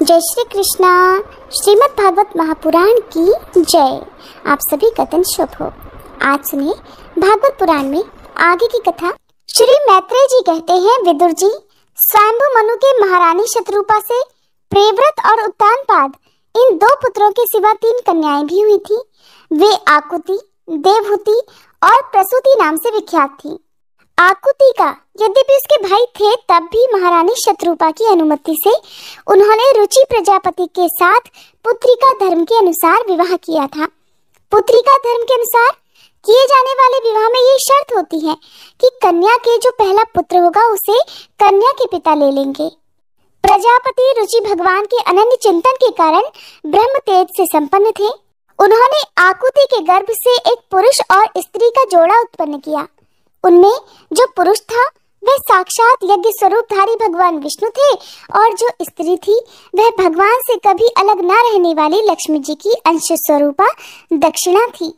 जय श्री कृष्णा। श्रीमद् भागवत महापुराण की जय। आप सभी का दिन शुभ हो। आज सुनिए भागवत पुराण में आगे की कथा। श्री मैत्रेय जी कहते हैं, विदुर जी, स्वयंभु मनु के महारानी शत्रुपा से प्रियव्रत और उत्तानपाद इन दो पुत्रों के सिवा 3 कन्याएं भी हुई थी। वे आकुति, देवहूति और प्रसूति नाम से विख्यात थी। आकुति का यद्यपि उसके भाई थे, तब भी महारानी शत्रुपा की अनुमति से उन्होंने रुचि प्रजापति के साथ पुत्रिका धर्म के अनुसार विवाह किया था। पुत्रिका धर्म के अनुसार किए जाने वाले विवाह में ये शर्त होती है कि कन्या के जो पहला पुत्र होगा उसे कन्या के पिता ले लेंगे। प्रजापति रुचि भगवान के अनन्य चिंतन के कारण ब्रह्म तेज से संपन्न थे। उन्होंने आकुति के गर्भ से एक पुरुष और स्त्री का जोड़ा उत्पन्न किया। उनमें जो पुरुष था वह साक्षात यज्ञ स्वरूपधारी भगवान विष्णु थे और जो स्त्री थी वह भगवान से कभी अलग न रहने वाली लक्ष्मी जी की अंश स्वरूपा दक्षिणा थी।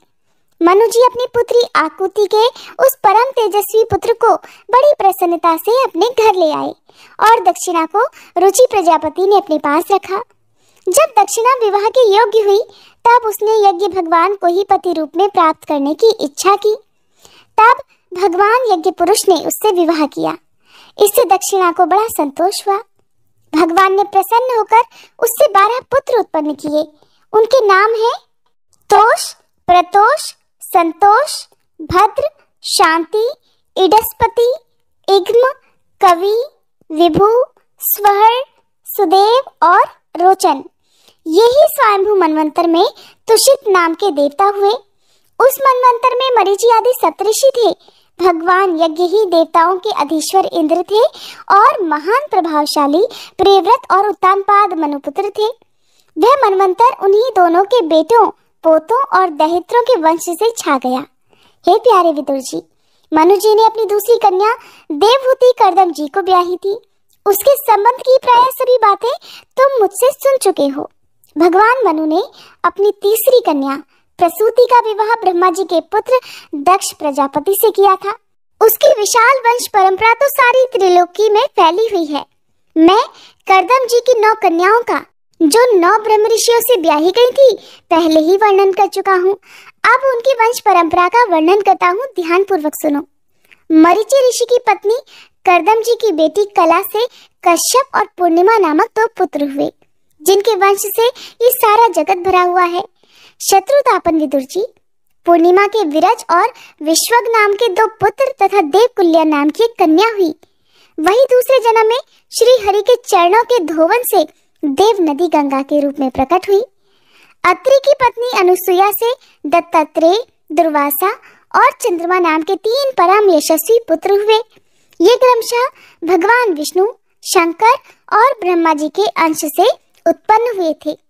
मनु जी अपनी पुत्री आकुति के उस परम तेजस्वी पुत्र को बड़ी प्रसन्नता से अपने घर ले आए और दक्षिणा को रुचि प्रजापति ने अपने पास रखा। जब दक्षिणा विवाह के योग्य हुई तब उसने यज्ञ भगवान को ही पति रूप में प्राप्त करने की इच्छा की। तब भगवान यज्ञ पुरुष ने उससे विवाह किया। इससे दक्षिणा को बड़ा संतोष हुआ। भगवान ने प्रसन्न होकर उससे 12 पुत्र उत्पन्न किए। उनके नाम हैं तोष, प्रतोष, संतोष, भद्र, शांति, इडस्पति, इग्म, कवि, विभु, स्वहर, सुदेव और रोचन। यही स्वयंभू मनवंतर में तुषित नाम के देवता हुए। उस मनवंतर में मरीचि आदि सप्तऋषि थे। भगवान यज्ञ ही देवताओं के अधीश्वर इंद्र थे और महान प्रभावशाली प्रियव्रत और उत्तानपाद मनुपुत्र थे। वह मनवंतर उन्हीं दोनों के बेटों, पोतों और दहित्रों के वंश से छा गया। हे प्यारे विदुर जी, मनु जी ने अपनी दूसरी कन्या देवहूति कर्दम जी को ब्याही थी। उसके संबंध की प्राय सभी बातें तुम मुझसे सुन चुके हो। भगवान मनु ने अपनी तीसरी कन्या प्रसूति का विवाह ब्रह्मा जी के पुत्र दक्ष प्रजापति से किया था। उसकी विशाल वंश परंपरा तो सारी त्रिलोकी में फैली हुई है। मैं कर्दम जी की 9 कन्याओं का, जो 9 ब्रह्म ऋषियों से ब्याही गई थी, पहले ही वर्णन कर चुका हूँ। अब उनकी वंश परंपरा का वर्णन करता हूँ, ध्यान पूर्वक सुनो। मरीचि ऋषि की पत्नी कर्दम जी की बेटी कला से कश्यप और पूर्णिमा नामक 2 पुत्र हुए, जिनके वंश से ये सारा जगत भरा हुआ है। शत्रुतापन विदुर जी, पूर्णिमा के विरज और विश्वग नाम के 2 पुत्र तथा देवकुल्या नाम की एक कन्या हुई। वही दूसरे जन्म में श्री हरि के चरणों के धोवन से देव नदी गंगा के रूप में प्रकट हुई। अत्रि की पत्नी अनुसुईया से दत्तात्रेय, दुर्वासा और चंद्रमा नाम के 3 परम यशस्वी पुत्र हुए। ये क्रमशः भगवान विष्णु, शंकर और ब्रह्मा जी के अंश से उत्पन्न हुए थे।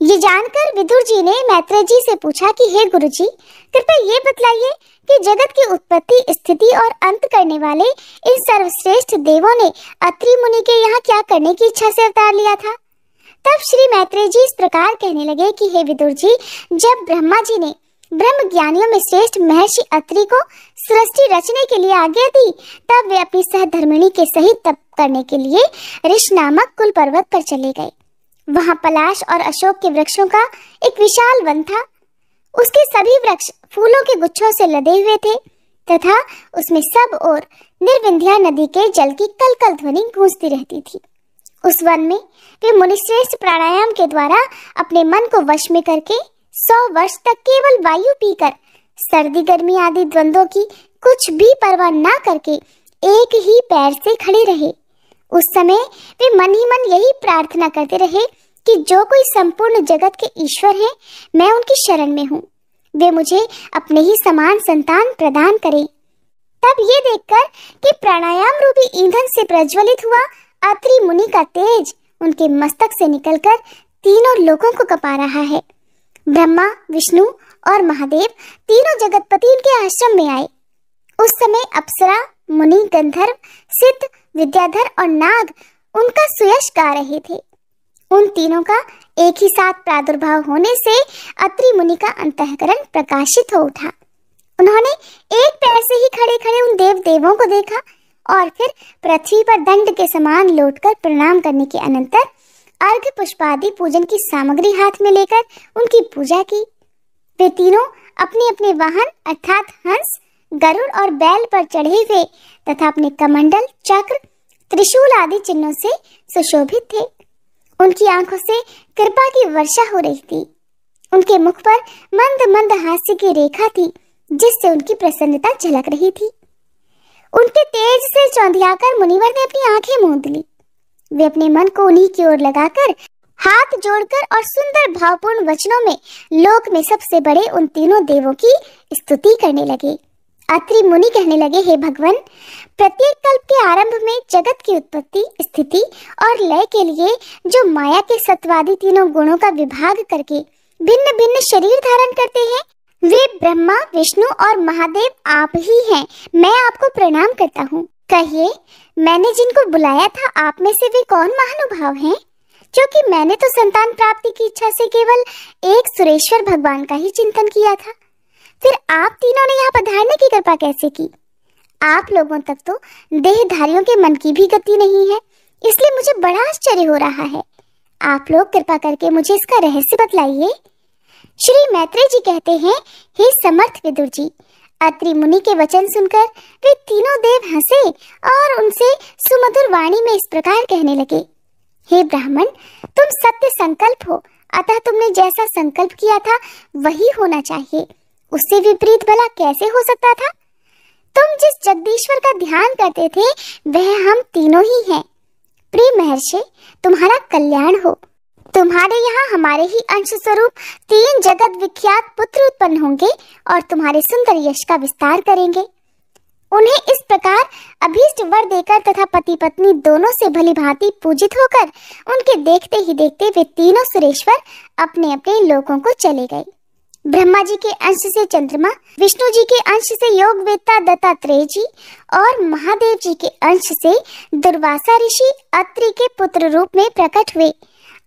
ये जानकर विदुर जी ने मैत्रेय जी से पूछा कि हे गुरु जी, कृपया ये बतलाइए कि जगत की उत्पत्ति, स्थिति और अंत करने वाले इन सर्वश्रेष्ठ देवों ने अत्रि मुनि के यहाँ क्या करने की इच्छा से अवतार लिया था। तब श्री मैत्रेय जी इस प्रकार कहने लगे कि हे विदुर जी, जब ब्रह्मा जी ने ब्रह्म ज्ञानियों में श्रेष्ठ महर्षि अत्रि को सृष्टि रचने के लिए आज्ञा दी, तब वे अपनी सहधर्मिणी के सहित तप करने के लिए ऋष नामक कुल पर्वत पर चले गए। वहां पलाश और अशोक के वृक्षों का एक विशाल वन था। उसके सभी वृक्ष फूलों के गुच्छों से लदे हुए थे तथा उसमें सब ओर निर्विंध्या नदी के जल की कलकल ध्वनि गूंजती रहती थी। उस वन में वे मुनिश्रेष्ठ प्राणायाम के द्वारा अपने मन को वश में करके 100 वर्ष तक केवल वायु पीकर सर्दी गर्मी आदि द्वंद्वों की कुछ भी परवाह न करके एक ही पैर से खड़े रहे। उस समय वे मन ही मन यही प्रार्थना करते रहे कि जो कोई संपूर्ण जगत के ईश्वर हैं, मैं उनकी शरण में हूँ, वे मुझे अपने ही समान संतान प्रदान करें। तब ये देखकर कि प्राणायाम रूपी ईंधन से प्रज्वलित हुआ अत्रि मुनि का तेज उनके मस्तक से निकलकर तीनों लोगों को कपा रहा है। ब्रह्मा, विष्णु और महादेव तीनों जगतपति उनके आश्रम में आए। उस समय अप्सरा, मुनि, गंधर्व, सिद्ध, विद्याधर और नाग उनका सुयश गा रहे थे। उन तीनों का एक ही साथ प्रादुर्भाव होने से अत्रि मुनि का अंतःकरण प्रकाशित हो उठा। उन्होंने एक पैर से ही खड़े खड़े उन देव देवों को देखा और फिर पृथ्वी पर दंड के समान लौटकर प्रणाम करने के अनंतर अर्घ पुष्पादि पूजन की सामग्री हाथ में लेकर उनकी पूजा की। वे तीनों अपने अपने वाहन अर्थात हंस, गरुड़ और बैल पर चढ़े हुए तथा अपने कमंडल, चक्र, त्रिशूल आदि चिन्हों से सुशोभित थे। उनकी आंखों से कृपा की वर्षा हो रही थी। उनके मुख पर मंद मंद हास्य की रेखा थी, जिससे उनकी प्रसन्नता झलक रही थी। उनके तेज से चौंधियाकर मुनिवर ने अपनी आंखें मूंद ली। वे अपने मन को उन्हीं की ओर लगाकर हाथ जोड़कर और सुंदर भावपूर्ण वचनों में लोक में सबसे बड़े उन तीनों देवों की स्तुति करने लगे। अत्रि मुनि कहने लगे, हे भगवान, प्रत्येक कल्प के आरंभ में जगत की उत्पत्ति, स्थिति और लय के लिए जो माया के सत्वादी तीनों गुणों का विभाग करके भिन्न भिन्न शरीर धारण करते हैं, वे ब्रह्मा, विष्णु और महादेव आप ही हैं। मैं आपको प्रणाम करता हूँ। कहिए, मैंने जिनको बुलाया था आप में से वे कौन महानुभाव हैं? क्योंकि मैंने तो संतान प्राप्ति की इच्छा से केवल एक सुरेश्वर भगवान का ही चिंतन किया था। फिर आप तीनों ने यहाँ पधारने की कृपा कैसे की? आप लोगों तक तो देहधारियों के मन की भी गति नहीं है, इसलिए मुझे बड़ा आश्चर्य हो रहा है। आप लोग कृपा करके मुझे इसका रहस्य बतलाइए। श्री मैत्रेय जी कहते हैं, हे समर्थ विदुर जी, अत्रि मुनि के वचन सुनकर वे तीनों देव हंसे और उनसे सुमधुर वाणी में इस प्रकार कहने लगे, हे ब्राह्मण, तुम सत्य संकल्प हो, अतः तुमने जैसा संकल्प किया था वही होना चाहिए। उससे विपरीत भला कैसे हो सकता था? तुम जिस जगदीश्वर का ध्यान करते थे वह हम तीनों ही हैं। प्रिय महर्षि, तुम्हारा कल्याण हो। तुम्हारे यहाँ हमारे ही अंश स्वरूप 3 जगत विख्यात पुत्र उत्पन्न होंगे और तुम्हारे सुंदर यश का विस्तार करेंगे। उन्हें इस प्रकार अभीष्ट वर देकर तथा पति पत्नी दोनों से भली भांति पूजित होकर उनके देखते ही देखते वे तीनों सुरेश्वर अपने अपने लोकों को चले गए। ब्रह्मा जी के अंश से चंद्रमा, विष्णु जी के अंश से योगवेत्ता दत्तात्रेय जी और महादेव जी के अंश से दुर्वासा ऋषि अत्रि के पुत्र रूप में प्रकट हुए।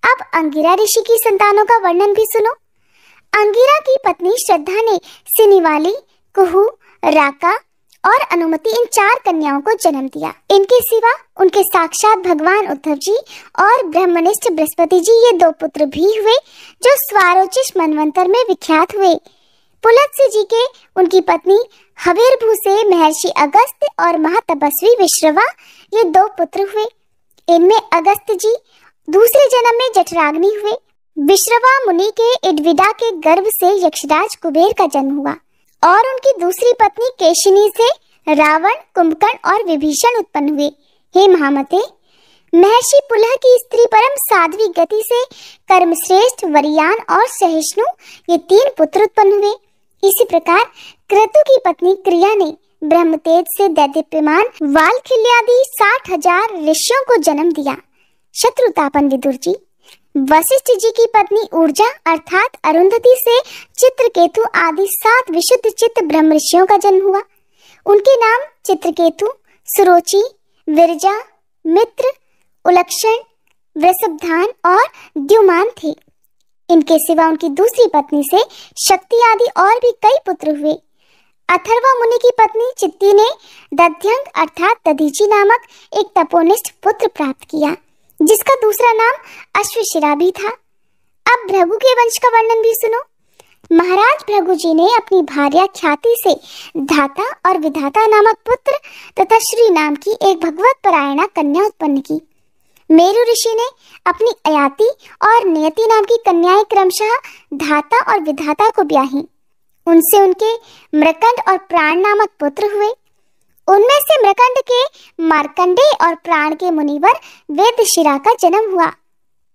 अब अंगिरा ऋषि की संतानों का वर्णन भी सुनो। अंगिरा की पत्नी श्रद्धा ने सिनिवाली, कुहू, राका और अनुमति इन 4 कन्याओं को जन्म दिया। इनके सिवा उनके साक्षात भगवान उद्धव जी और ब्रह्मनिष्ठ बृहस्पति जी ये 2 पुत्र भी हुए जो स्वारोचिष मनवंतर में विख्यात हुए। पुलत्स्य जी के उनकी पत्नी हविर्भू से महर्षि अगस्त्य और महातपस्वी विश्रवा ये 2 पुत्र हुए। इनमें अगस्त्य जी दूसरे जन्म में जठराग्नि हुए। विश्रवा मुनि के इडविदा के गर्भ से यक्षराज कुबेर का जन्म हुआ और उनकी दूसरी पत्नी केशिनी से रावण, कुंभकर्ण और विभीषण उत्पन्न हुए। हे महामते, महर्षि पुलह की स्त्री परम साध्वी गति से कर्मश्रेष्ठ, वरियान और सहिष्णु ये 3 पुत्र उत्पन्न हुए। इसी प्रकार क्रतु की पत्नी क्रिया ने ब्रह्मतेज से दैदीप्यमान वालखिल्यादि 60,000 ऋषियों को जन्म दिया। शत्रुतापन विदुर जी, वशिष्ठ जी की पत्नी ऊर्जा अर्थात अरुंधति से चित्रकेतु आदि 7 विशुद्ध चित्त ब्रह्म ऋषियों का जन्म हुआ। उनके नाम चित्रकेतु, सुरोचि, विरजा, मित्र, उलक्षण, वृषभधान और द्युमान थे। इनके सिवा उनकी दूसरी पत्नी से शक्ति आदि और भी कई पुत्र हुए। अथर्वा मुनि की पत्नी चित्ती ने दध्यंग अर्थात दधीची नामक एक तपोनिष्ठ पुत्र प्राप्त किया, जिसका दूसरा नाम अश्वशिरा भी था। अब भृगु के वंश का वर्णन भी सुनो। महाराज भृगु जी ने अपनी भार्या ख्याति से धाता और विधाता नामक पुत्र तथा श्री नाम की एक भगवत परायणा कन्या उत्पन्न की। मेरु ऋषि ने अपनी अयाति और नियति नाम की कन्याएं क्रमशः धाता और विधाता को ब्याही। उनसे उनके मृकंड और प्राण नामक पुत्र हुए। उनमें से मृकंड के मार्कंडे और प्राण के मुनिवर वेदशिरा का जन्म हुआ।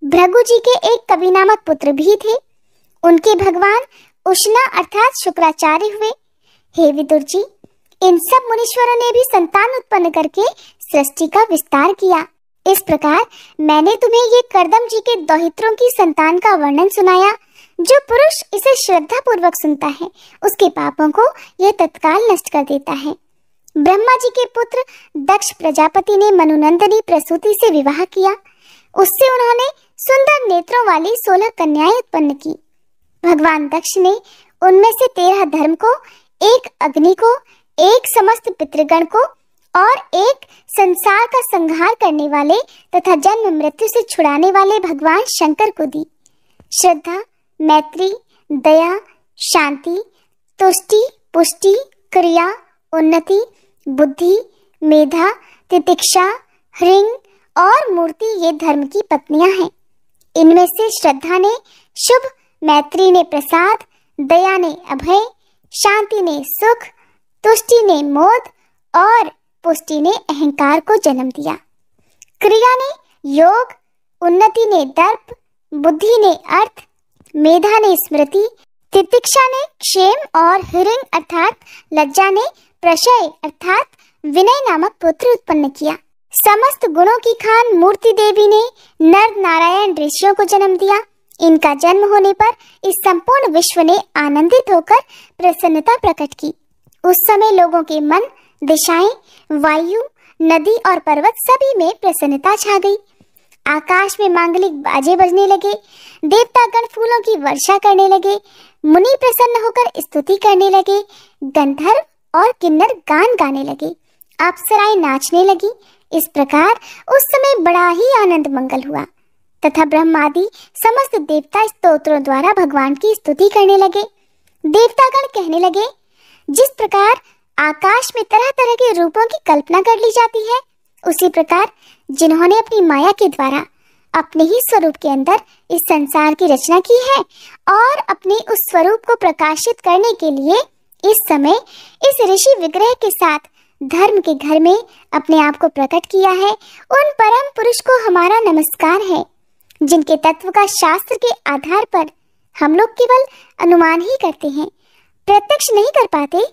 भृगु जी के एक कवि नामक पुत्र भी थे। उनके भगवान उष्णा अर्थात शुक्राचार्य हुए। हे विदुर जी, इन सब मुनीश्वरों ने भी संतान उत्पन्न करके सृष्टि का विस्तार किया। इस प्रकार मैंने तुम्हें ये कर्दम जी के दोहित्रों की संतान का वर्णन सुनाया। जो पुरुष इसे श्रद्धा पूर्वक सुनता है उसके पापों को यह तत्काल नष्ट कर देता है। ब्रह्मा जी के पुत्र दक्ष प्रजापति ने मनुनंदनी प्रसूति से विवाह किया। उससे उन्होंने सुंदर नेत्रों वाली 16 कन्याएं उत्पन्न की। भगवान दक्ष ने उनमें से 13 धर्म को, 1 अग्नि को, 1 समस्त पितृगण को और एक संसार का संहार करने वाले तथा जन्म मृत्यु से छुड़ाने वाले भगवान शंकर को दी। श्रद्धा, मैत्री, दया, शांति, तुष्टि, पुष्टि, क्रिया, उन्नति, बुद्धि, मेधा, तितिक्षा, ह्रिंग और मूर्ति ये धर्म की पत्नियां हैं। इनमें से श्रद्धा ने शुभ, मैत्री ने प्रसाद, दया ने अभय, शांति ने सुख, तुष्टि ने मोद और पुष्टि ने अहंकार को जन्म दिया। क्रिया ने योग, उन्नति ने दर्प, बुद्धि ने अर्थ, मेधा ने स्मृति, तितिक्षा ने क्षेम और ह्रिंग अर्थात लज्जा ने प्रशय अर्थात विनय नामक पुत्र उत्पन्न किया। समस्त गुणों की खान मूर्ति देवी ने नर नारायण ऋषियों को जन्म दिया। इनका जन्म होने पर इस संपूर्ण विश्व ने आनंदित होकर प्रसन्नता प्रकट की। उस समय लोगों के मन, दिशाएं, वायु, नदी और पर्वत सभी में प्रसन्नता छा गई। आकाश में मांगलिक बाजे बजने लगे, देवतागण फूलों की वर्षा करने लगे, मुनि प्रसन्न होकर स्तुति करने लगे, गंधर्व और किन्नर गान गाने लगे, अप्सराएं नाचने लगी। इस प्रकार उस समय बड़ा ही आनंद मंगल हुआ तथा ब्रह्मादि समस्त देवता स्तोत्रों द्वारा भगवान की स्तुति करने लगे। देवतागण कहने लगे, जिस प्रकार आकाश में तरह तरह के रूपों की कल्पना कर ली जाती है, उसी प्रकार जिन्होंने अपनी माया के द्वारा अपने ही स्वरूप के अंदर इस संसार की रचना की है और अपने उस स्वरूप को प्रकाशित करने के लिए इस समय इस ऋषि विग्रह के साथ धर्म के घर में अपने आप को प्रकट किया है, उन परम पुरुष को हमारा नमस्कार है, जिनके तत्व का शास्त्र के आधार पर हम लोग केवल अनुमान ही करते हैं, प्रत्यक्ष नहीं कर पाते।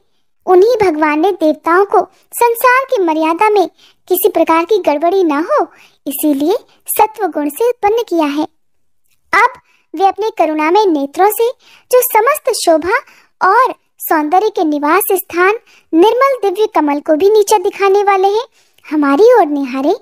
उन्हीं भगवान ने देवताओं को संसार की मर्यादा में किसी प्रकार की गड़बड़ी ना हो, इसीलिए सत्व गुण से उत्पन्न किया है। अब वे अपने करुणामय नेत्रों से जो समस्त शोभा और सौंदर्य के निवास स्थान निर्मल दिव्य कमल को भी नीचा दिखाने वाले हैं, हमारी ओर निहारे।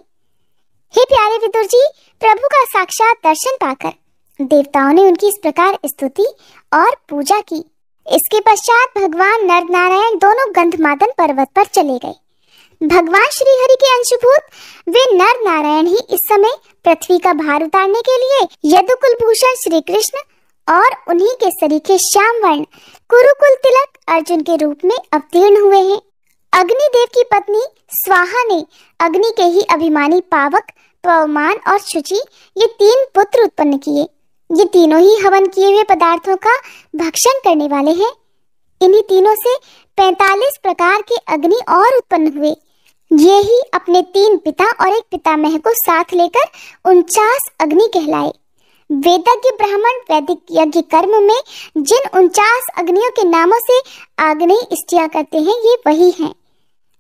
हे प्यारे विदुर जी, प्रभु का साक्षात दर्शन पाकर देवताओं ने उनकी इस प्रकार स्तुति और पूजा की। इसके पश्चात भगवान नर नारायण दोनों गंधमादन पर्वत पर चले गए। भगवान श्री हरि के अंशभूत वे नर नारायण ही इस समय पृथ्वी का भार उतारने के लिए यदुकुल भूषण श्री कृष्ण और उन्हीं के सरीखे श्याम वर्ण कुरुकुल तिलक अर्जुन के रूप में अवतीर्ण हुए हैं। अग्निदेव की पत्नी स्वाहा ने अग्नि के ही अभिमानी पावक, पवमान और शुचि ये 3 पुत्र उत्पन्न किए। ये तीनों ही हवन किए हुए पदार्थों का भक्षण करने वाले हैं। इन्हीं तीनों से 45 प्रकार के अग्नि और उत्पन्न हुए। ये ही अपने 3 पिता और एक पितामह को साथ लेकर 49 अग्नि कहलाए। वेदज्ञ ब्राह्मण वैदिक यज्ञ कर्म में जिन 49 अग्नियों के नामों से आग्नेय इष्टिया करते हैं, ये वही हैं: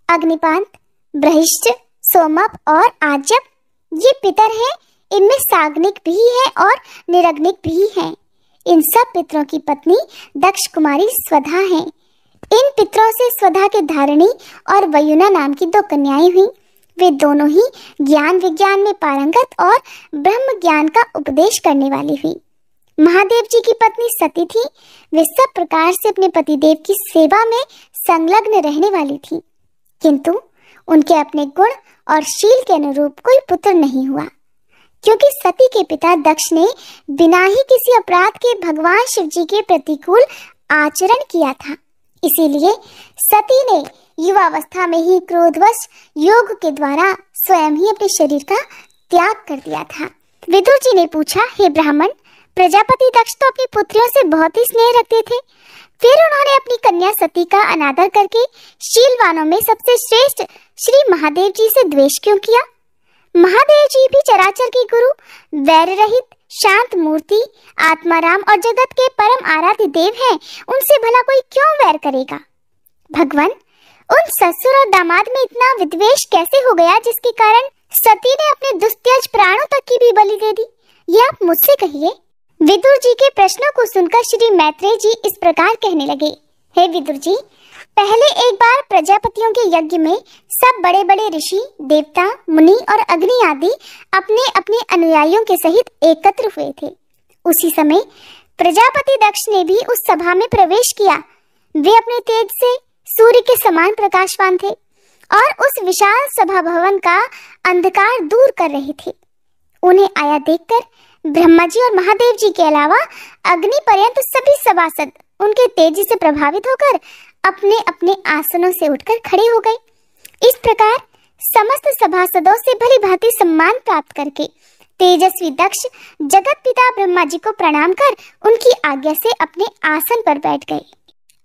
अग्निपात, बृहिष्ट, सोमप और आजप। ये पितर हैं, इनमें साग्निक भी है और निरग्निक भी है। इन सब पितरों की पत्नी दक्ष कुमारी स्वधा है। इन पितरों से स्वधा के धारिणी और वयुना नाम की 2 कन्याएं हुई। वे दोनों ही ज्ञान विज्ञान में पारंगत और ब्रह्म ज्ञान का उपदेश करने वाली हुई। महादेव जी की पत्नी सती थी। वे सब प्रकार से अपने पतिदेव की सेवा में संलग्न रहने वाली थी, किंतु उनके अपने गुण और शील के अनुरूप कोई पुत्र नहीं हुआ, क्योंकि सती के पिता दक्ष ने बिना ही किसी अपराध के भगवान शिव जी के प्रतिकूल आचरण किया था। इसीलिए सती ने युवावस्था में ही क्रोधवश योग के द्वारा स्वयं ही अपने शरीर का त्याग कर दिया था। विदुर जी ने पूछा, हे ब्राह्मण, प्रजापति दक्ष तो अपनी पुत्रियों से बहुत ही स्नेह रखते थे, फिर उन्होंने अपनी कन्या सती का अनादर करके शीलवानों में सबसे श्रेष्ठ श्री महादेव जी से द्वेष क्यों किया? महादेव जी भी चराचर के गुरु, वैर रहित, शांत मूर्ति, आत्माराम और जगत के परम आराध्य देव हैं, उनसे भला कोई क्यों वैर करेगा? भगवान, उन ससुर और दामाद में इतना विद्वेष कैसे हो गया जिसके कारण सती ने अपने दुस्त्यज प्राणों तक की भी बलि दे दी? ये आप मुझसे कहिए। विदुर जी के प्रश्नों को सुनकर श्री मैत्रेय जी इस प्रकार कहने लगे, हे विदुर जी, पहले एक बार प्रजापतियों के यज्ञ में सब बड़े बड़े ऋषि, देवता, मुनि और अग्नि आदि अपने अपने अनुयायियों के सहित एकत्र हुए थे। उसी समय प्रजापति दक्ष ने भी उस सभा में प्रवेश किया। वे अपने तेज से सूर्य के समान प्रकाशवान थे और उस विशाल सभा भवन का अंधकार दूर कर रहे थे। उन्हें आया देखकर ब्रह्मा जी और महादेव जी के अलावा अग्नि पर्यंत सभी सभासद उनके तेजी से प्रभावित होकर अपने अपने आसनों से उठकर खड़े हो गए। इस प्रकार समस्त सभासदों से भली भांति सम्मान प्राप्त करके तेजस्वी दक्ष जगत पिता ब्रह्मा जी को प्रणाम कर उनकी आज्ञा से अपने आसन पर बैठ गए।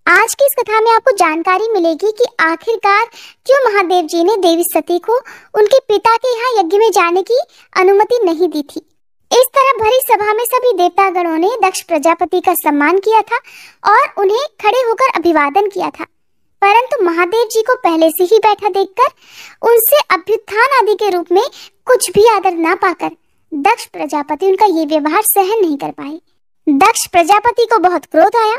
आज की इस कथा में आपको जानकारी मिलेगी कि आखिरकार क्यों महादेव जी ने देवी सती को उनके पिता के यहाँ यज्ञ में जाने की अनुमति नहीं दी थी। इस तरह भरी सभा में सभी देवतागणों ने दक्ष प्रजापति का सम्मान किया था और उन्हें खड़े होकर अभिवादन किया था, परंतु महादेव जी को पहले से ही बैठा देखकर उनसे अभ्युत्थान आदि के रूप में कुछ भी आदर न पाकर दक्ष प्रजापति उनका ये व्यवहार सहन नहीं कर पाए। दक्ष प्रजापति को बहुत क्रोध आया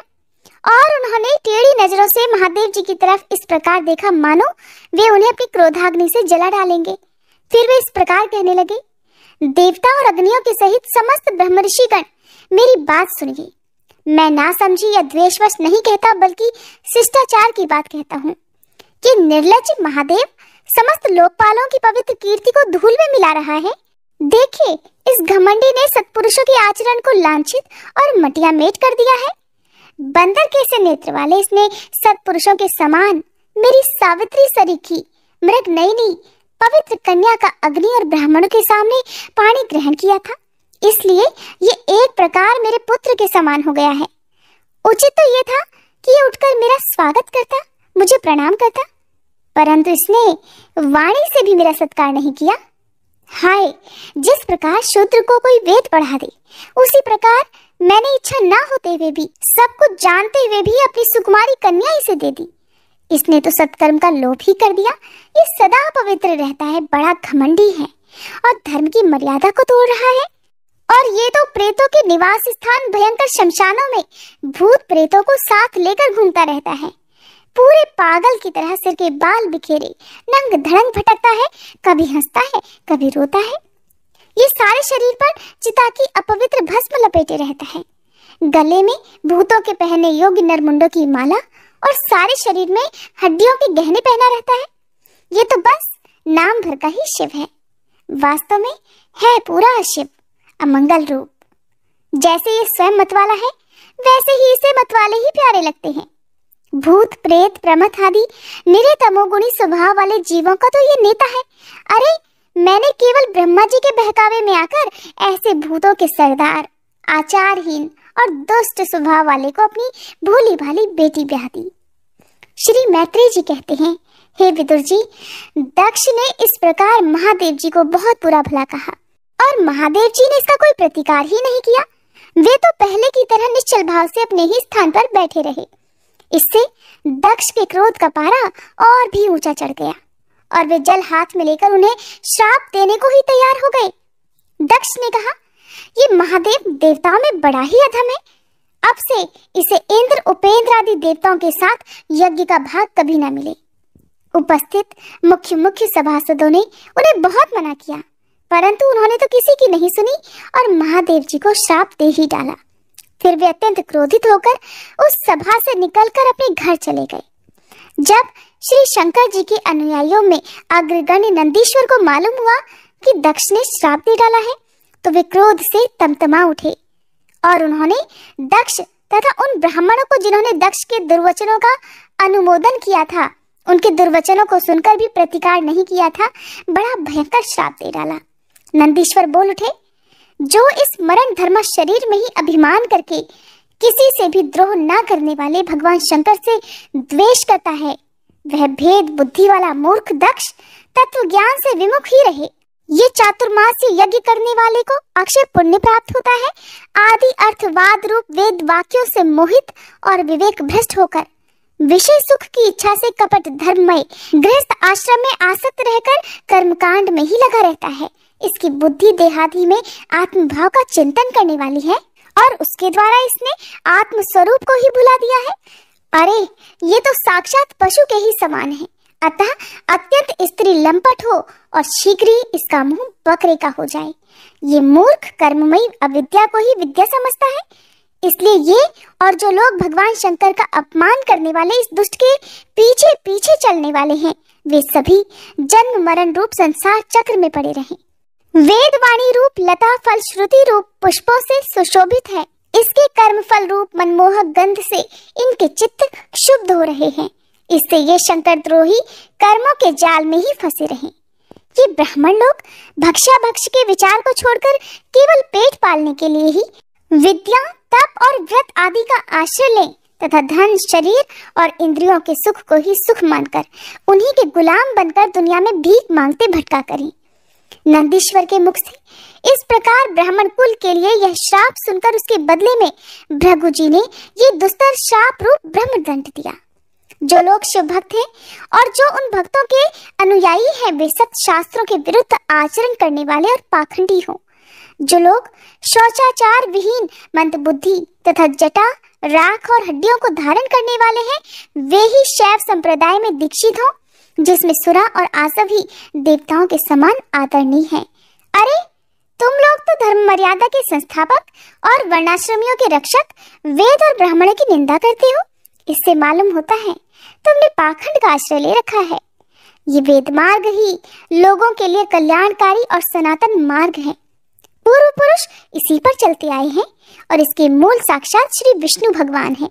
और उन्होंने टेढ़ी नजरों से महादेव जी की तरफ इस प्रकार देखा मानो वे उन्हें अपनी क्रोधाग्नि से जला डालेंगे। फिर वे इस प्रकार कहने लगे, देवता और अग्नियों के सहित समस्त ब्रह्म ऋषिगण मेरी बात सुनिए। मैं ना समझी या द्वेषवश नहीं कहता बल्कि शिष्टाचार की बात कहता हूँ कि निर्लज्ज महादेव समस्त लोकपालों की पवित्र कीर्ति को धूल में मिला रहा है। देखिए, इस घमंडी ने सत्पुरुषों के आचरण को लांछित और मटिया मेट कर दिया है। बंदर कैसे नेत्र वाले इसने सत्पुरुषों के समान मेरी सावित्री सरीखी मृग नयनी पवित्र कन्या का अग्नि और ब्राह्मणों के सामने पानी ग्रहण किया था, इसलिए ये एक प्रकार मेरे पुत्र के समान हो गया है। उचित तो ये था कि ये उठकर मेरा स्वागत करता, मुझे प्रणाम करता, परंतु इसने वाणी से भी मेरा सत्कार नहीं किया। हाय, जिस प्रकार शूद्र को कोई वेद पढ़ा दे, उसी प्रकार मैंने इच्छा ना होते हुए भी सब कुछ जानते हुए भी अपनी सुकुमारी कन्या इसे दे दी। इसने तो सत्कर्म का लोभ ही कर दिया। ये सदा पवित्र रहता है, बड़ा घमंडी है और धर्म की मर्यादा को तोड़ रहा है। और ये तो प्रेतों के निवास स्थान भयंकर शमशानों में भूत प्रेतों को साथ लेकर घूमता रहता है। पूरे पागल की तरह सिर के बाल बिखेरे नंग धड़ंग भटकता है, कभी हंसता है कभी रोता है। ये सारे शरीर पर चिता की अपवित्र भस्म लपेटे रहता है, गले में भूतों के पहनने योग्य नरमुंडों की माला और सारे शरीर में हड्डियों के गहने पहना रहता है। ये तो बस नाम भर का ही शिव है, वास्तव में है पूरा अशिव, अमंगल रूप। जैसे ये स्वयं मतवाला है वैसे ही इसे मतवाले ही प्यारे लगते हैं। भूत प्रेत प्रमथ आदि निरे तमोगुणी स्वभाव वाले जीवों का तो ये नेता है। अरे, मैंने केवल ब्रह्मा जी के बहकावे में आकर ऐसे भूतों के सरदार, आचारहीन और दुष्ट स्वभाव वाले को अपनी भोली भाली बेटी ब्याह दी। श्री मैत्रेय जी कहते हैं, हे विदुर जी, दक्ष ने इस प्रकार महादेव जी को बहुत बुरा भला कहा और महादेव जी ने इसका कोई प्रतिकार ही नहीं किया। वे तो पहले की तरह निश्चल भाव से अपने ही स्थान पर बैठे रहे। इससे दक्ष के क्रोध का पारा और भी ऊंचा चढ़ गया और वे जल हाथ में लेकर उन्हें श्राप देने को ही तैयार हो गए। दक्ष ने कहा, ये महादेव देवताओं में बड़ा ही अधम है। अब से इसे इंद्र उपेंद्र आदि देवताओं के साथ यज्ञ का भाग कभी न मिले। उपस्थित मुख्य सभासदों ने उन्हें बहुत मना किया, परंतु उन्होंने तो किसी की नहीं सुनी और महादेव जी को श्राप दे ही डाला। फिर वे अत्यंत क्रोधित होकर उस सभा से निकलकर अपने घर चले गए। जब श्री शंकर जी के अनुयायियों में अग्रगण्य नंदीश्वर को मालूम हुआ कि दक्ष ने श्राप दे डाला है, तो वे क्रोध से तमतमा उठे और उन्होंने दक्ष तथा उन ब्राह्मणों को जिन्होंने दक्ष के दुर्वचनों का अनुमोदन किया था, उनके दुर्वचनों को सुनकर भी प्रतिकार नहीं किया था, बड़ा भयंकर श्राप दे डाला। नंदीश्वर बोल उठे, जो इस मरण धर्म शरीर में ही अभिमान करके किसी से भी द्रोह न करने वाले भगवान शंकर से द्वेष करता है, वह भेद बुद्धि वाला मूर्ख दक्ष तत्व ज्ञान से विमुख ही रहे। ये चातुर्मास्य यज्ञ करने वाले को अक्षय पुण्य प्राप्त होता है। आदि अर्थवाद रूप वेद वाक्यों से मोहित और विवेक भ्रष्ट होकर विषय सुख की इच्छा से कपट धर्ममय गृहस्थ आश्रम में आसक्त रहकर कर्मकांड में ही लगा रहता है। इसकी बुद्धि देहादि में आत्म भाव का चिंतन करने वाली है और उसके द्वारा इसने आत्म स्वरूप को ही भुला दिया है। अरे, ये तो साक्षात पशु के ही समान है। अतः अत्यंत स्त्री लंपट हो और शीघ्र ही इसका मुंह बकरे का हो जाए। ये मूर्ख कर्ममयी अविद्या को ही विद्या समझता है। इसलिए ये और जो लोग भगवान शंकर का अपमान करने वाले इस दुष्ट के पीछे पीछे चलने वाले हैं, वे सभी जन्म मरण रूप संसार चक्र में पड़े रहें। वेद वाणी रूप लता फल श्रुति रूप पुष्पों से सुशोभित है। इसके कर्म फल रूप मनमोहक गंध से इनके चित्त क्षुब्ध हो रहे हैं। इससे ये शंकर द्रोही कर्मों के जाल में ही फंसे रहे। ये ब्राह्मण लोग भक्षा भक्ष के विचार को छोड़कर केवल पेट पालने के लिए ही विद्या तप और व्रत आदि का आश्रय लें तथा धन शरीर और इंद्रियों के सुख को ही सुख मानकर उन्हीं के गुलाम बनकर दुनिया में भीख मांगते भटका करें। नंदीश्वर के मुख से इस प्रकार ब्राह्मण कुल के लिए यह श्राप सुनकर उसके बदले में भृगु जी ने ये दुस्तर श्राप रूप ब्रह्मदंड दिया। जो लोग शिव भक्त हैं और जो उन भक्तों के अनुयायी हैं, वे सत्य शास्त्रों के विरुद्ध आचरण करने वाले और पाखंडी हों। जो लोग शौचाचार विहीन मंदबुद्धि तथा जटा राख और हड्डियों को धारण करने वाले हैं, वे ही शैव संप्रदाय में दीक्षित हों, जिसमें सुरा और आसव ही देवताओं के समान आदरणीय हैं। अरे तुम लोग तो धर्म मर्यादा के संस्थापक और वर्णाश्रमियों के रक्षक वेद और ब्राह्मणों की निंदा करते हो। इससे मालूम होता है तुमने पाखंड का आश्रय ले रखा है। ये वेद मार्ग ही लोगों के लिए कल्याणकारी और सनातन मार्ग है। पूर्व पुरुष इसी पर चलते आए हैं और इसके मूल साक्षात श्री विष्णु भगवान हैं।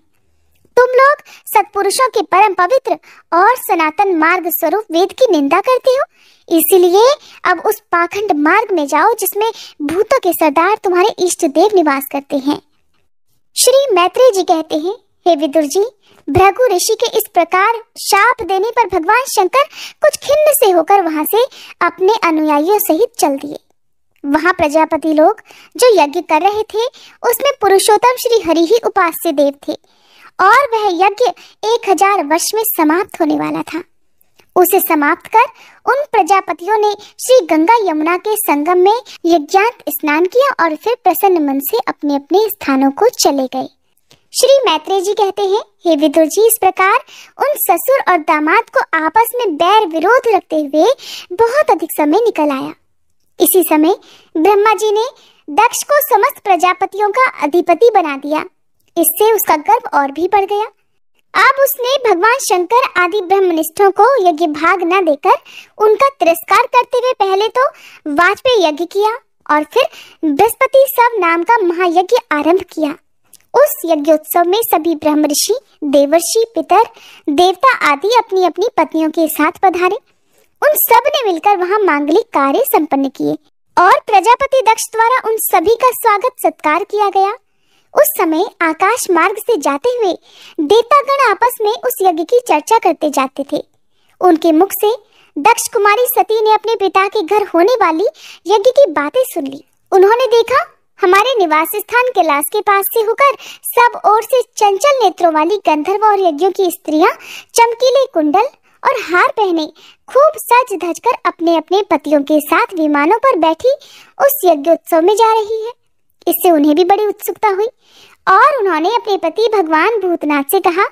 तुम लोग सत्पुरुषों के परम पवित्र और सनातन मार्ग स्वरूप वेद की निंदा करते हो। इसीलिए अब उस पाखंड मार्ग में जाओ जिसमें भूतों के सरदार तुम्हारे इष्ट देव निवास करते हैं। श्री मैत्रेय जी कहते हैं, हे विदुर जी, भृगु ऋषि के इस प्रकार शाप देने पर भगवान शंकर कुछ खिन्न से होकर वहां से अपने अनुयायियों सहित चल दिए। वहां प्रजापति लोग जो यज्ञ कर रहे थे उसमें पुरुषोत्तम श्री हरि ही उपास्य देव थे और वह यज्ञ 1000 वर्ष में समाप्त होने वाला था। उसे समाप्त कर उन प्रजापतियों ने श्री गंगा यमुना के संगम में यज्ञांत स्नान किया और फिर प्रसन्न मन से अपने अपने स्थानों को चले गए। श्री मैत्रेय जी कहते हैं, हे विदुर जी, इस प्रकार उन ससुर और दामाद को आपस में बैर विरोध रखते हुए बहुत अधिक समय निकल आया। इसी समय ब्रह्मा जी ने दक्ष को समस्त प्रजापतियों का अधिपति बना दिया। इससे उसका गर्व और भी बढ़ गया। अब उसने भगवान शंकर आदि ब्रह्मनिष्ठों को यज्ञ भाग न देकर उनका तिरस्कार करते हुए पहले तो वाजपेय यज्ञ किया और फिर बृहस्पति सब नाम का महायज्ञ आरंभ किया। उस यज्ञोत्सव में सभी ब्रह्म ऋषि, देवर्षि, पितर, देवता आदि अपनी अपनी पत्नियों के साथ पधारे। उन सब ने मिलकर वहां मांगलिक कार्य संपन्न किए और प्रजापति दक्ष द्वारा उन सभी का स्वागत सत्कार किया गया। उस समय आकाश मार्ग से जाते हुए देवतागण आपस में उस यज्ञ की चर्चा करते जाते थे। उनके मुख से दक्ष कुमारी सती ने अपने पिता के घर होने वाली यज्ञ की बातें सुन ली। उन्होंने देखा हमारे निवास स्थान कैलाश के पास से होकर सब ओर से चंचल नेत्रों वाली गंधर्व और यज्ञों की स्त्रियां चमकीले कुंडल और हार पहने खूब सज धज कर अपने अपने पतियों के साथ विमानों पर बैठी उस यज्ञोत्सव में जा रही है। इससे उन्हें भी बड़ी उत्सुकता हुई और उन्होंने अपने पति भगवान भूतनाथ से कहा।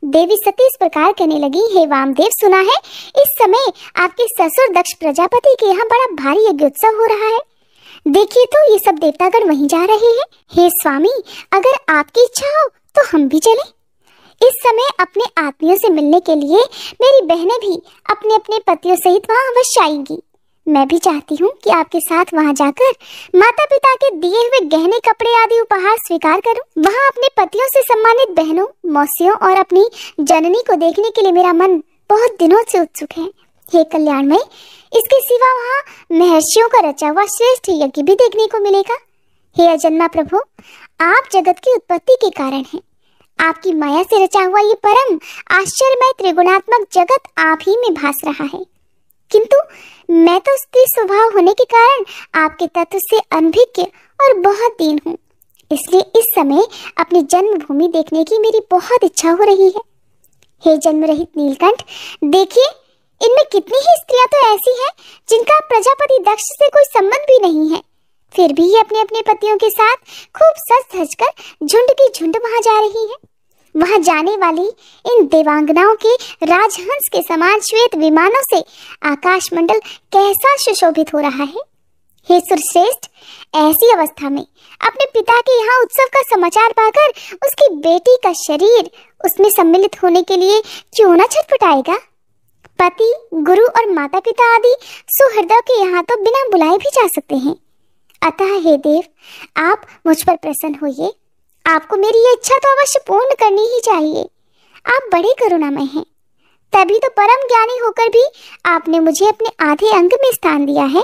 देवी सती इस प्रकार कहने लगी, हे वामदेव, सुना है इस समय आपके ससुर दक्ष प्रजापति के यहाँ बड़ा भारी यज्ञोत्सव हो रहा है। देखिए तो ये सब देवतागण वहीं जा रहे हैं। हे स्वामी, अगर आपकी इच्छा हो तो हम भी चलें। इस समय अपने आत्मियों से मिलने के लिए मेरी बहनें भी अपने अपने पतियों सहित वहां अवश्य आएंगी। मैं भी चाहती हूँ कि आपके साथ वहां जाकर माता पिता के दिए हुए गहने कपड़े आदि उपहार स्वीकार करूं। वहां अपने पतियों से सम्मानित बहनों, मौसियों और अपनी जननी को देखने के लिए मेरा मन बहुत दिनों से उत्सुक है। हे कल्याणमय, इसके सिवा वहां महर्षियों का रचा हुआ श्रेष्ठ यज्ञ भी देखने को मिलेगा। हे अजन्मा प्रभु, आप जगत की उत्पत्ति के कारण हैं। आपकी माया से रचा हुआ ये परम आश्चर्यमय त्रिगुणात्मक जगत आप ही में भास रहा है, किंतु मैं तो स्त्री स्वभाव होने के कारण आपके तत्व से अनभिज्ञ और बहुत दीन हूँ। इसलिए इस समय अपनी जन्मभूमि देखने की मेरी बहुत इच्छा हो रही है। हे जन्म रहित नीलकंठ, देखिए इनमें कितनी ही स्त्रियां तो ऐसी हैं जिनका प्रजापति दक्ष से कोई संबंध भी नहीं है, फिर भी ये अपने अपने पतियों के साथ खूब सज धज कर झुंड की झुंड वहां जा रही है। वहां जाने वाली इन देवांगनाओं के राजहंस के समान श्वेत विमानों से आकाश मंडल कैसा सुशोभित हो रहा है। हे सुरश्रेष्ठ, ऐसी अवस्था में अपने पिता के यहाँ उत्सव का समाचार पाकर उसकी बेटी का शरीर उसमें सम्मिलित होने के लिए क्यों न छटपटाएगा। पति, गुरु और माता पिता आदि सुहृदयों के यहाँ तो बिना बुलाए भी जा सकते हैं। अतः हे देव, आप मुझ पर प्रसन्न होइए। आपको मेरी ये इच्छा तो अवश्य पूर्ण करनी ही चाहिए। आप बड़े करुणामय हैं, तभी तो परम ज्ञानी होकर भी आपने मुझे अपने आधे अंग में स्थान दिया है।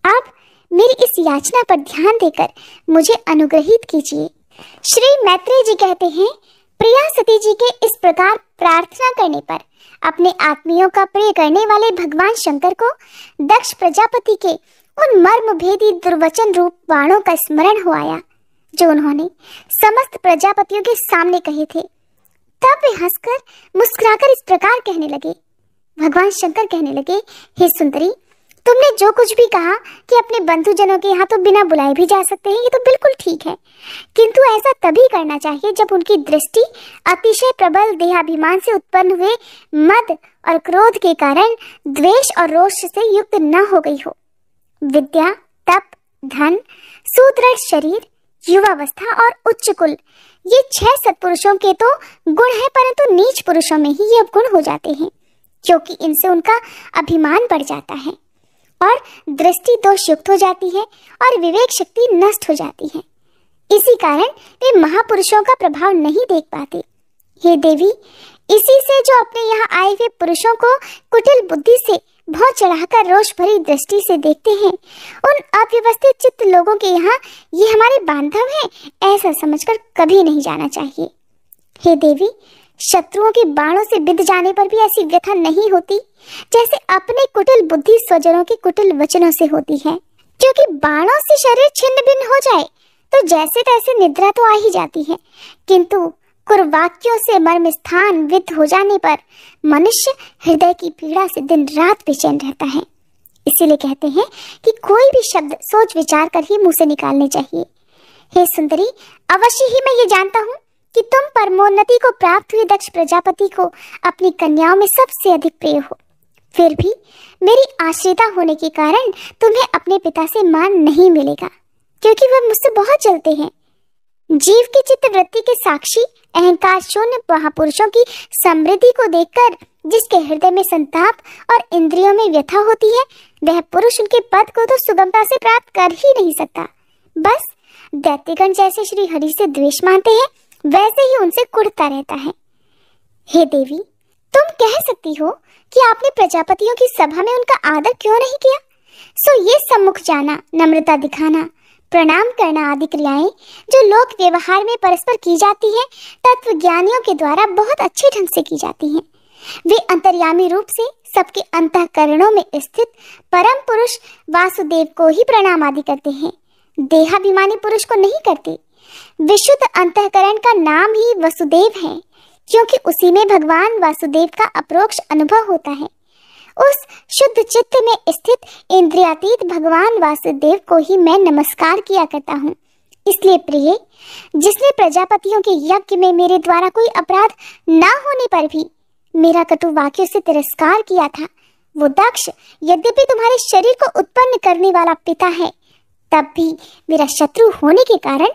आप मेरी इस याचना पर ध्यान देकर मुझे अनुग्रहित कीजिए। श्री मैत्रेय जी कहते हैं, प्रिया सती जी के इस प्रकार प्रार्थना करने पर अपने आत्मियों का प्रिय करने वाले भगवान शंकर को दक्ष प्रजापति के उन मर्म भेदी दुर्वचन रूप बाणों का स्मरण हो आया जो उन्होंने समस्त प्रजापतियों के सामने कहे थे। तब वे हंसकर मुस्कुराकर इस प्रकार कहने लगे। भगवान शंकर कहने लगे, हे सुंदरी, तुमने जो कुछ भी कहा कि अपने बंधुजनों के यहाँ तो बिना बुलाए भी जा सकते हैं, ये तो बिल्कुल ठीक है, किंतु ऐसा तभी करना चाहिए जब उनकी दृष्टि अतिशय प्रबल देहाभिमान से उत्पन्न हुए मद और क्रोध के कारण द्वेष और रोष से युक्त न हो गई हो। विद्या, तप, धन, सुदृढ़ शरीर, युवावस्था और उच्च कुल, ये 6 सत्पुरुषों के तो गुण है, परंतु नीच पुरुषों में ही ये अवगुण हो जाते हैं, क्योंकि इनसे उनका अभिमान बढ़ जाता है और दृष्टि दोष युक्त हो जाती है और विवेक शक्ति नष्ट हो जाती है। इसी कारण वे महापुरुषों का प्रभाव नहीं देख पाते। हे देवी, इसी से जो अपने यहाँ आए हुए पुरुषों को कुटिल बुद्धि से भौं चढ़ाकर रोष भरी दृष्टि से देखते हैं, उन अव्यवस्थित चित्त लोगों के यहाँ ये हमारे बांधव हैं, ऐसा समझकर कभी नहीं जाना चाहिए। हे देवी, शत्रुओं के बाणों से बिंध जाने पर भी ऐसी व्यथा नहीं होती जैसे अपने कुटिल बुद्धि स्वजनों के कुटिल वचनों से होती है, क्योंकि बाणों से शरीर छिन्न भिन्न हो जाए तो जैसे तैसे निद्रा तो आ ही जाती है, किंतु कुर्वाक्यों से मर्म स्थान विद्ध हो जाने पर मनुष्य हृदय की पीड़ा से दिन रात बेचैन रहता है। इसीलिए कहते हैं कि कोई भी शब्द सोच विचार कर ही मुंह से निकालने चाहिए। हे सुंदरी, अवश्य ही मैं ये जानता हूँ कि तुम परमोन्नति को प्राप्त हुए दक्ष प्रजापति को अपनी कन्याओं में सबसे अधिक प्रिय हो। फिर भी मेरी आश्रिता होने के कारण तुम्हें अपने पिता से मान नहीं मिलेगा, क्योंकि वह मुझसे बहुत जलते हैं। जीव की चित्त वृत्ति के साक्षी अहंकार शून्य महापुरुषों की समृद्धि को देखकर जिसके हृदय में संताप और इंद्रियों में व्यथा होती है, वह पुरुष उनके पद को तो सुगमता से प्राप्त कर ही नहीं सकता। बस दैत्यगण जैसे श्री हरि से द्वेष मानते हैं, वैसे ही उनसे कुढ़ता रहता है। हे देवी, तुम कह सकती हो कि आपने प्रजापतियों की सभा में उनका आदर क्यों नहीं किया। सो ये सम्मुख जाना, नम्रता दिखाना, प्रणाम करना आदि क्रियाएं जो लोक व्यवहार में परस्पर की जाती है, तत्व ज्ञानियों के द्वारा बहुत अच्छे ढंग से की जाती हैं। वे अंतर्यामी रूप से सबके अंतःकरणों में स्थित परम पुरुष वासुदेव को ही प्रणाम आदि करते हैं, देहाभिमानी पुरुष को नहीं करते। विशुद्ध अंतःकरण का नाम ही वसुदेव है, क्योंकि उसी में भगवान वासुदेव का अपरोक्ष अनुभव होता है। उस शुद्ध चित्त में स्थित इंद्रियातीत भगवान वासुदेव को ही मैं नमस्कार किया करता हूँ। इसलिए प्रिय, जिसने प्रजापतियों के यज्ञ में मेरे द्वारा कोई अपराध न होने पर भी मेरा कटु वाक्यों से तिरस्कार किया था, वो दक्ष यद्यपि तुम्हारे शरीर को उत्पन्न करने वाला पिता है, तब भी मेरा शत्रु होने के कारण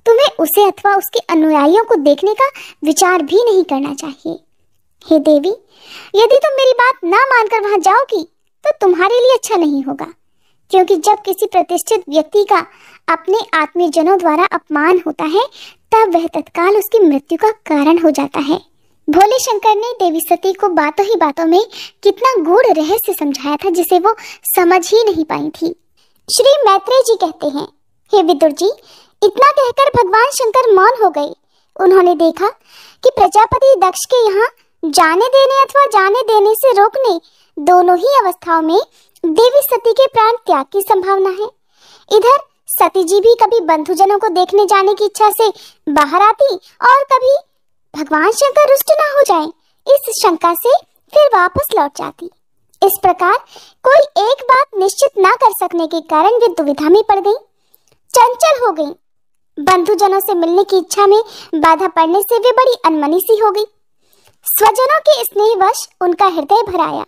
तुम्हें उसे अथवा उसके अनुयायियों को देखने का विचार भी नहीं करना चाहिए। हे देवी, यदि तुम मेरी बात ना मानकर वहां जाओगी तो तुम्हारे लिए अच्छा नहीं होगा, क्योंकि जब किसी प्रतिष्ठित व्यक्ति का अपने आत्मीय जनों द्वारा अपमान होता है, तब वह तत्काल उसकी मृत्यु का कारण हो जाता है। भोले शंकर ने देवी सती को बातों ही बातों में कितना गूढ़ रहस्य समझाया था, जिसे वो समझ ही नहीं पाई थी। श्री मैत्रेय जी कहते हैं, हे विदुर जी, इतना कहकर भगवान शंकर मौन हो गए। उन्होंने देखा कि प्रजापति दक्ष के यहाँ जाने देने अथवा जाने देने से रोकने दोनों ही अवस्थाओं में देवी सती के प्राण त्याग की संभावना है। इधर सती जी भी कभी बंधुजनों को देखने जाने की इच्छा से बाहर आती और कभी भगवान शंकर रुष्ट न हो जाए, इस शंका से फिर वापस लौट जाती। इस प्रकार कोई एक बात निश्चित ना कर सकने के कारण वे दुविधा में पड़ गई, चंचल हो गई। बंधुजनों से मिलने की इच्छा में बाधा पड़ने से वे बड़ी अनमनी सी हो गई। स्वजनों के स्नेहवश उनका हृदय भर आया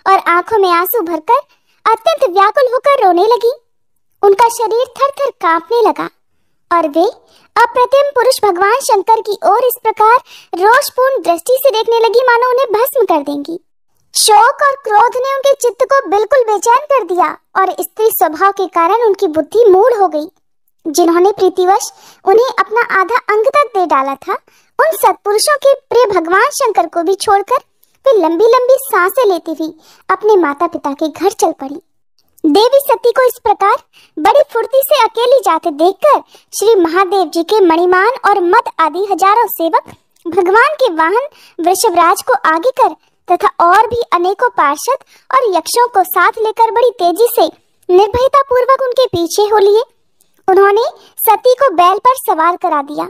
और आंखों में आंसू भरकर अत्यंत व्याकुल होकर रोने लगी। उनका शरीर थर-थर कांपने लगा और वे अप्रतिम पुरुष भगवान शंकर की ओर इस प्रकार रोषपूर्ण दृष्टि से देखने लगी मानो उन्हें भस्म कर देंगी। शोक और क्रोध ने उनके चित्त को बिल्कुल बेचैन कर दिया और स्त्री स्वभाव के कारण उनकी बुद्धि मूढ़ हो गई। जिन्होंने प्रीतिवश उन्हें अपना आधा अंग तक दे डाला था, उन सत्पुरुषों के प्रिय भगवान शंकर को भी छोड़कर वे लंबी लंबी सांसें लेती हुई अपने माता पिता के घर चल पड़ी। देवी सती को इस प्रकार बड़ी फुर्ती से अकेली जाते देखकर श्री महादेव जी के मणिमान और मद आदि हजारों सेवक भगवान के वाहन वृषभराज को आगे कर तथा और भी अनेकों पार्षद और यक्षों को साथ लेकर बड़ी तेजी से निर्भयता पूर्वक उनके पीछे हो लिए। उन्होंने सती को बैल पर सवार करा दिया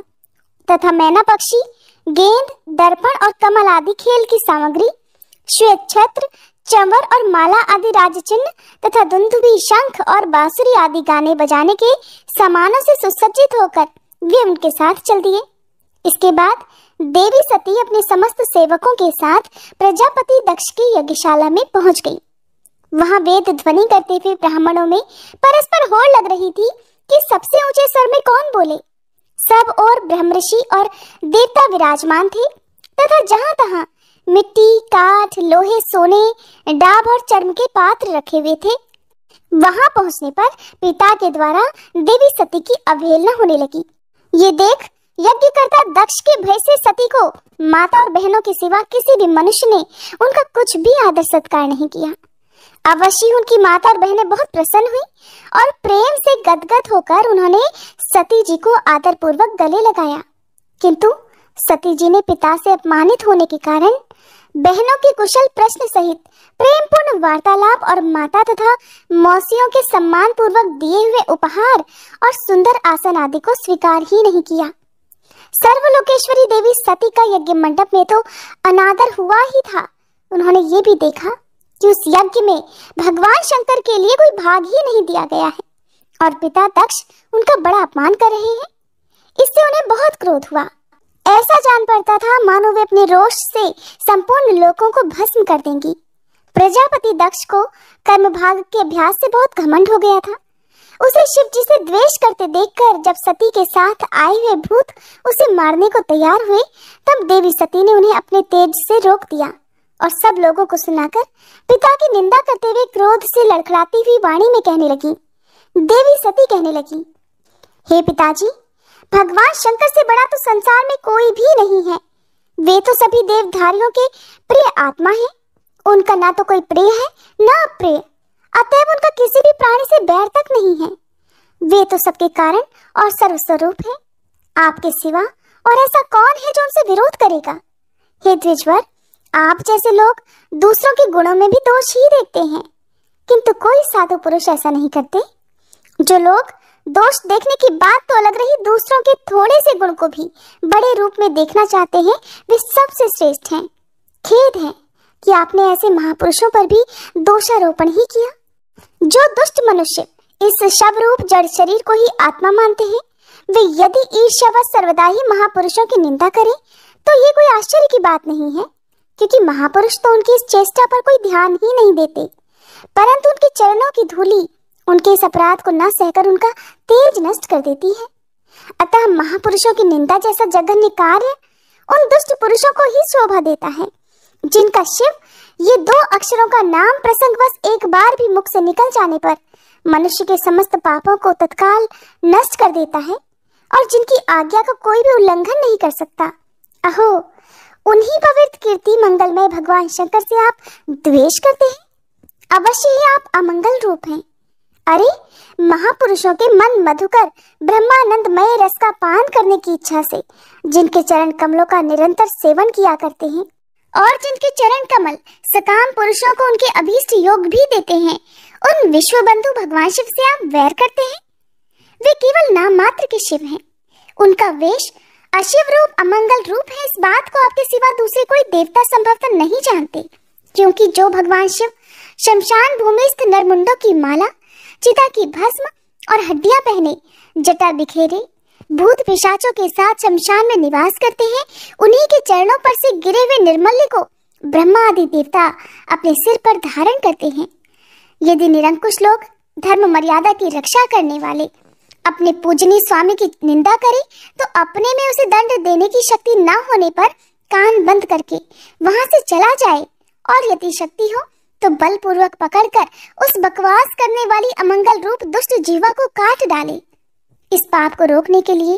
तथा मैना पक्षी, गेंद, दर्पण और कमल आदि खेल की सामग्री, श्वेत छत्र, चंवर और माला आदि राजचिन्ह तथा दुंदुभी, शंख और बांसुरी आदि गाने बजाने के सामानों से सुसज्जित होकर वे उनके साथ चल दिए। इसके बाद देवी सती अपने समस्त सेवकों के साथ प्रजापति दक्ष की यज्ञशाला में पहुंच गई। वहां वेद ध्वनि करते हुए ब्राह्मणों में परस्पर होड़ लग रही थी कि सबसे ऊंचे स्वर में कौन बोले। सब और ब्रह्मर्षि और देवता विराजमान थे तथा जहां तहां मिट्टी, काठ, लोहे, सोने, डाब और चर्म के पात्र रखे हुए थे। वहां पहुंचने पर पिता के द्वारा देवी सती की अवहेलना होने लगी। ये देख यज्ञकर्ता दक्ष के भय से सती को माता और बहनों के सिवा किसी भी मनुष्य ने उनका कुछ भी आदर सत्कार नहीं किया। अवश्य उनकी माता और बहनें बहुत प्रसन्न हुई और प्रेम से गदगद होकर उन्होंने सती जी को आदर पूर्वक गले लगाया। किंतु सती जी ने पिता से अपमानित होने के कारण बहनों के कुशल प्रश्न सहित प्रेमपूर्ण वार्तालाप और माता तथा मौसियों के सम्मान पूर्वक दिए हुए उपहार और सुंदर आसन आदि को स्वीकार ही नहीं किया। सर्वलोकेश्वरी देवी सती का यज्ञ मंडप में तो अनादर हुआ ही था, उन्होंने ये भी देखा कि उस यज्ञ में भगवान शंकर के लिए कोई भाग ही नहीं दिया गया है और पिता दक्ष उनका बड़ा अपमान कर रहे हैं। इससे उन्हें बहुत क्रोध हुआ। ऐसा जान पड़ता था मानो वे अपने रोष से संपूर्ण लोकों को भस्म कर देंगी। प्रजापति दक्ष को कर्म भाग के अभ्यास से बहुत घमंड हो गया था। उसे शिव जी से द्वेष करते देखकर जब सती के साथ आए हुए भूत उसे मारने को तैयार हुए, तब देवी सती ने उन्हें अपने तेज से रोक दिया और सब लोगों को सुनाकर पिता की निंदा करते हुए क्रोध से लड़खड़ाती हुई वाणी में कहने लगी। देवी सती कहने लगी, हे पिताजी, भगवान शंकर से बड़ा तो संसार में कोई भी नहीं है। वे तो सभी देवधारियों के प्रिय आत्मा हैं। उनका ना तो कोई प्रिय है ना अप्रिय, अतएव उनका किसी भी प्राणी से बैर तक नहीं है। वे तो सबके कारण और सर्वस्वरूप है। आपके सिवा और ऐसा कौन है जो उनसे विरोध करेगा? हे द्विजवर, आप जैसे लोग दूसरों के गुणों में भी दोष ही देखते हैं, किंतु कोई साधु पुरुष ऐसा नहीं करते। जो लोग दोष देखने की बात तो अलग रही, दूसरों के थोड़े से गुण को भी बड़े रूप में देखना चाहते हैं, वे सबसे श्रेष्ठ हैं। खेद है कि आपने ऐसे महापुरुषों पर भी दोषारोपण ही किया। जो दुष्ट मनुष्य इस शव रूप जड़ शरीर को ही आत्मा मानते हैं, वे यदि ईर्ष्यावश सर्वदा ही महापुरुषों की निंदा करें तो ये कोई आश्चर्य की बात नहीं है, क्योंकि महापुरुष तो उनकी इस चेष्टा पर कोई ध्यान ही नहीं देते, परंतु उनके चरणों की धूली उनके इस अपराध को न सहकर उनका तेज नष्ट कर देती है। अतः महापुरुषों की निंदा जैसा जघन्य कार्य उन दुष्ट पुरुषों को ही शोभा देता है, जिनका शिव ये दो अक्षरों का नाम प्रसंगवश एक बार भी मुख से निकल जाने पर मनुष्य के समस्त पापों को तत्काल नष्ट कर देता है और जिनकी आज्ञा का कोई भी उल्लंघन नहीं कर सकता। अहो, उन्हीं पवित्र कीर्ति मंगलमय भगवान शंकर से आप द्वेष करते हैं। अवश्य ही आप अमंगल रूप हैं। अरे, महापुरुषों के मन मधुकर ब्रह्मानंदमय रस का पान करने की इच्छा से जिनके चरण कमलों का निरंतर सेवन किया करते हैं और जिनके चरण कमल सकाम पुरुषों को उनके अभीष्ट योग भी देते हैं, उन विश्व बंधु भगवान शिव से आप वैर करते हैं। वे केवल नाम मात्र के शिव हैं। उनका वेश अशिव रूप अमंगल रूप है, इस बात को आपके सिवा दूसरे कोई देवता संभवतः नहीं जानते, क्योंकि जो भगवान शिव शमशान भूमिस्थ नरमुंडों की माला, चिता की भस्म और हड्डियां पहने जटा बिखेरे भूत पिशाचों के साथ शमशान में निवास करते हैं, उन्हीं के चरणों पर से गिरे हुए निर्मल्य को ब्रह्मा आदि देवता अपने सिर पर धारण करते हैं। यदि निरंकुश लोग धर्म मर्यादा की रक्षा करने वाले अपने पूजनीय स्वामी की निंदा करे तो अपने में उसे दंड देने की शक्ति न होने पर कान बंद करके वहां से चला जाए, और यदि शक्ति हो तो बलपूर्वक पकड़कर उस बकवास करने वाली अमंगल रूप दुष्ट जीवा को काट डाले। इस पाप को रोकने के लिए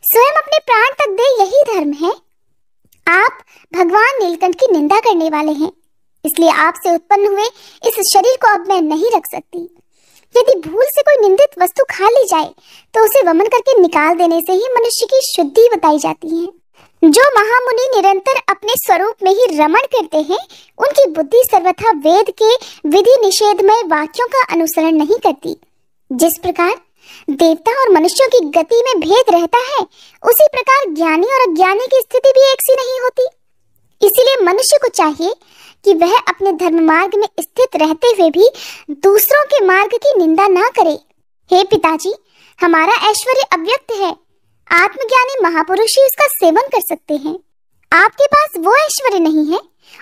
स्वयं अपने प्राण तक दे, यही धर्म है। आप भगवान नीलकंठ की निंदा करने वाले हैं, इसलिए आपसे उत्पन्न हुए इस शरीर को अब मैं नहीं रख सकती। यदि भूल से कोई निंदित वस्तु खा ली जाए तो उसे वमन करके निकाल देने से ही मनुष्य की शुद्धि बताई जाती है। जो महामुनि निरंतर अपने स्वरूप में ही रमण करते हैं, उनकी बुद्धि सर्वथा वेद के विधि निषेधमय वाक्यों का अनुसरण नहीं करती। जिस प्रकार देवता और मनुष्यों की गति में भेद रहता है, उसी प्रकार ज्ञानी और अज्ञानी की स्थिति भी एक सी नहीं होती। इसीलिए मनुष्य को चाहिए कि वह अपने धर्म मार्ग में स्थित रहते हुए भी दूसरों के मार्ग की निंदा ना करे। हे पिताजी, हमारा ऐश्वर्य अव्यक्त है, आत्मज्ञानी महापुरुष ही उसका सेवन कर सकते हैं। आपके पास वो ऐश्वर्य नहीं है,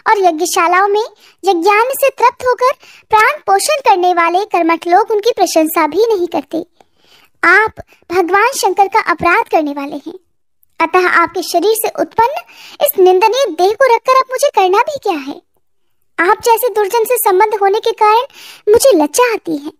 और यज्ञशालाओं में यज्ञान से तृप्त होकर प्राण पोषण करने वाले कर्मठ लोग उनकी प्रशंसा भी नहीं करते। आप भगवान शंकर का अपराध करने वाले हैं, अतः आपके शरीर से उत्पन्न इस निंदनीय देह को रखकर अब मुझे करना भी क्या है। आप जैसे दुर्जन से संबंध होने के कारण मुझे लज्जा आती है।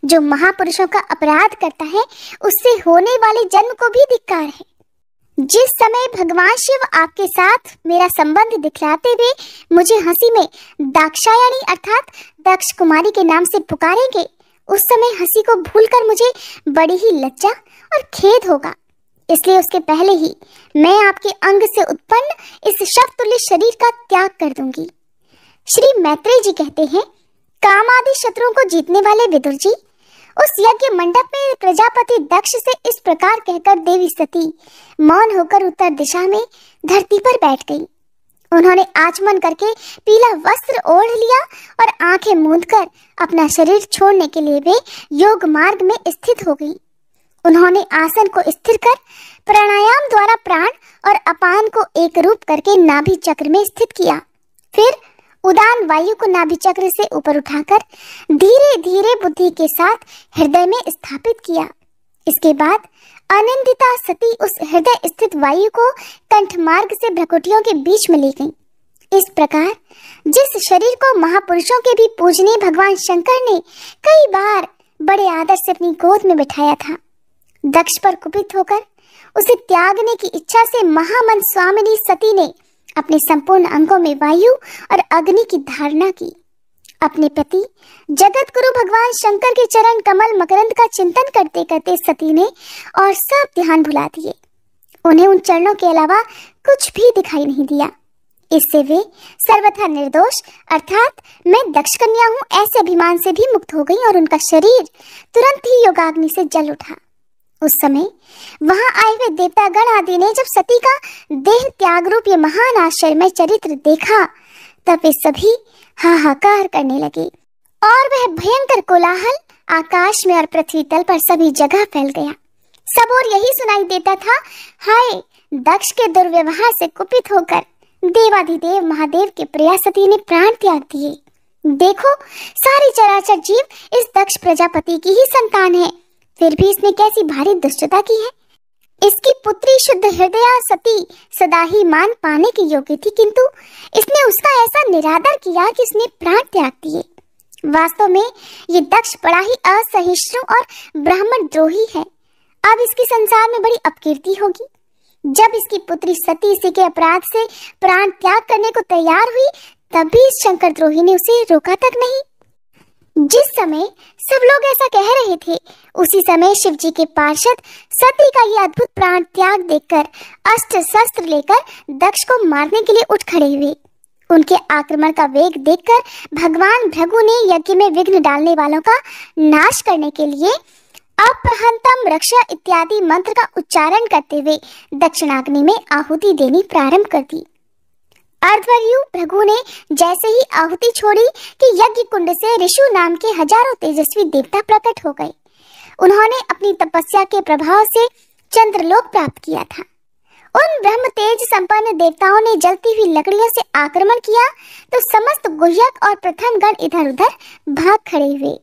जो महापुरुषों का अपराध करता है, उससे होने वाले जन्म को भी धिक्कार है। जिस समय भगवान शिव आपके साथ मेरा संबंध दिखलाते हुए मुझे हंसी में दाक्षायणी अर्थात दक्ष कुमारी के नाम से पुकारेंगे, उस समय हंसी को भूलकर मुझे बड़ी ही लज्जा और खेद होगा। इसलिए उसके पहले ही मैं आपके अंग से उत्पन्न इस शवतुल्य शरीर का त्याग कर दूंगी। श्री मैत्रेय जी कहते हैं, काम आदि शत्रुओं को जीतने वाले विदुर जी उस यज्ञ मंडप में प्रजापति दक्ष से इस प्रकार कहकर देवी सती मौन होकर उत्तर दिशा में धरती पर बैठ गई। उन्होंने आचमन करके पीला वस्त्र ओढ़ लिया और आंखें मूंदकर अपना शरीर छोड़ने के लिए वे योग मार्ग में स्थित हो गई। उन्होंने आसन को स्थिर कर प्राणायाम द्वारा प्राण और अपान को एक रूप करके नाभि चक्र में स्थित किया। फिर उदान वायु को नाभि चक्र से ऊपर उठाकर धीरे धीरे बुद्धि के साथ हृदय में स्थापित किया। इसके बाद अनिंदिता सती उस हृदय स्थित वायु को कंठ मार्ग से भ्रकुटियों के बीच में ले गई। इस प्रकार जिस शरीर को महापुरुषों के भी पूजनीय भगवान शंकर ने कई बार बड़े आदर से अपनी गोद में बिठाया था, दक्ष पर कुपित होकर उसे त्यागने की इच्छा से महामन स्वामिनी सती ने अपने संपूर्ण अंगों में वायु और अग्नि की धारणा की। अपने पति जगत गुरु भगवान शंकर के चरण कमल मकरंद का चिंतन करते करते सती ने और सब ध्यान भुला दिए। उन्हें उन चरणों के अलावा कुछ भी दिखाई नहीं दिया। इससे वे सर्वथा निर्दोष अर्थात मैं दक्ष कन्या हूँ ऐसे अभिमान से भी मुक्त हो गई और उनका शरीर तुरंत ही योगाग्नि से जल उठा। उस समय वहां आए हुए देवतागण आदि ने जब सती का देह त्याग रूप ये महान आश्चर्यमय चरित्र देखा, तब वे सभी हाहाकार करने लगे और वह भयंकर कोलाहल आकाश में और पृथ्वी तल पर सभी जगह फैल गया। सब और यही सुनाई देता था, हाय दक्ष के दुर्व्यवहार से कुपित होकर देवाधिदेव महादेव के प्रिया सती ने प्राण त्याग दिए। देखो सारी चराचर जीव इस दक्ष प्रजापति की ही संतान है, फिर भी इसने कैसी भारी दुष्टता की है। इसकी पुत्री शुद्ध हृदया सती सदा ही मान पाने की योग्य थी, किंतु इसने उसका ऐसा निरादर किया कि इसने प्राण त्याग दिए। वास्तव में ये दक्ष बड़ा ही असहिष्णु और ब्राह्मण द्रोही है। अब इसकी संसार में बड़ी अपकीर्ति होगी। जब इसकी पुत्री सती इसी के अपराध से प्राण त्याग करने को तैयार हुई, तब भी इस शंकर द्रोही ने उसे रोका तक नहीं। जिस समय सब लोग ऐसा कह रहे थे, उसी समय शिव जी के पार्षद सती का ये अद्भुत प्राण त्याग देखकर अस्त्र शस्त्र लेकर दक्ष को मारने के लिए उठ खड़े हुए। उनके आक्रमण का वेग देखकर भगवान भृगु ने यज्ञ में विघ्न डालने वालों का नाश करने के लिए अपहंतम रक्षा इत्यादि मंत्र का उच्चारण करते हुए दक्षिणाग्नि में आहुति देनी प्रारंभ कर दी। अर्धवर्यु भृगु ने जैसे ही आहुति छोड़ी कि यज्ञ कुंड से ऋषु नाम के हजारों तेजस्वी देवता प्रकट हो गए। उन्होंने अपनी तपस्या के प्रभाव से चंद्रलोक प्राप्त किया था। उन ब्रह्म तेज संपन्न देवताओं ने जलती हुई लकड़ियों से आक्रमण किया तो समस्त गुह्यक और प्रथम गण इधर उधर भाग खड़े हुए।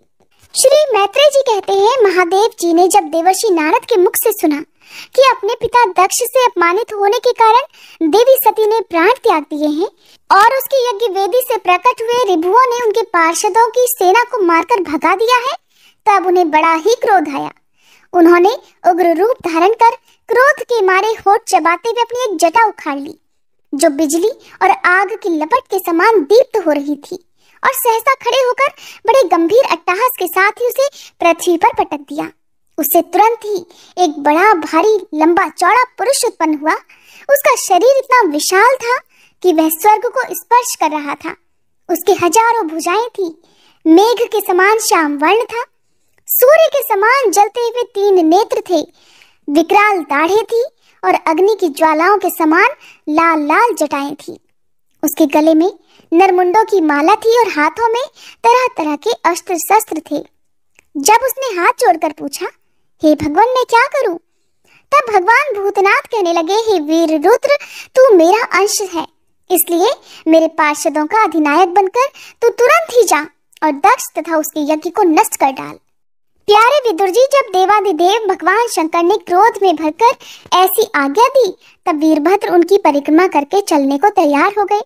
श्री मैत्रेय जी कहते हैं, महादेव जी ने जब देवर्षि नारद के मुख से सुना कि अपने पिता दक्ष से अपमानित होने के कारण देवी सती ने प्राण त्याग दिए हैं और उसकी यज्ञ वेदी से प्रकट हुए रिभुओं ने उनके पार्षदों की सेना को मारकर भगा दिया है, तब उन्हें बड़ा ही क्रोध आया। उन्होंने उग्र रूप धारण कर क्रोध के मारे होठ चबाते हुए अपनी एक जटा उखाड़ ली, जो बिजली और आग की लपट के समान दीप्त हो रही थी, और सहसा खड़े होकर बड़े गंभीर अट्टहास के साथ ही उसे पृथ्वी पर पटक दिया। उससे तुरंत ही एक बड़ा भारी लंबा चौड़ा पुरुष उत्पन्न हुआ। उसका शरीर इतना विशाल था कि वह स्वर्ग को स्पर्श कर रहा था। उसके हजारों भुजाएं थी, मेघ के समान श्याम वर्ण था, सूर्य के समान जलते हुए 3 नेत्र थे, विकराल दाढ़ें थी और अग्नि की ज्वालाओं के समान लाल लाल जटाएं थी। उसके गले में नरमुंडों की माला थी और हाथों में तरह तरह के अस्त्र शस्त्र थे। जब उसने हाथ जोड़कर पूछा, हे भगवान, मैं क्या करूं? तब भगवान भूतनाथ कहने लगे, हे वीर रुद्र, तू मेरा अंश है, इसलिए मेरे पार्षदों का अधिनायक बनकर तू तुरंत ही जा और दक्ष तथा उसके यज्ञ को नष्ट कर डाल। प्यारे विदुर जी, जब देवाधिदेव भगवान शंकर ने क्रोध में भरकर ऐसी आज्ञा दी, तब वीरभद्र उनकी परिक्रमा करके चलने को तैयार हो गए।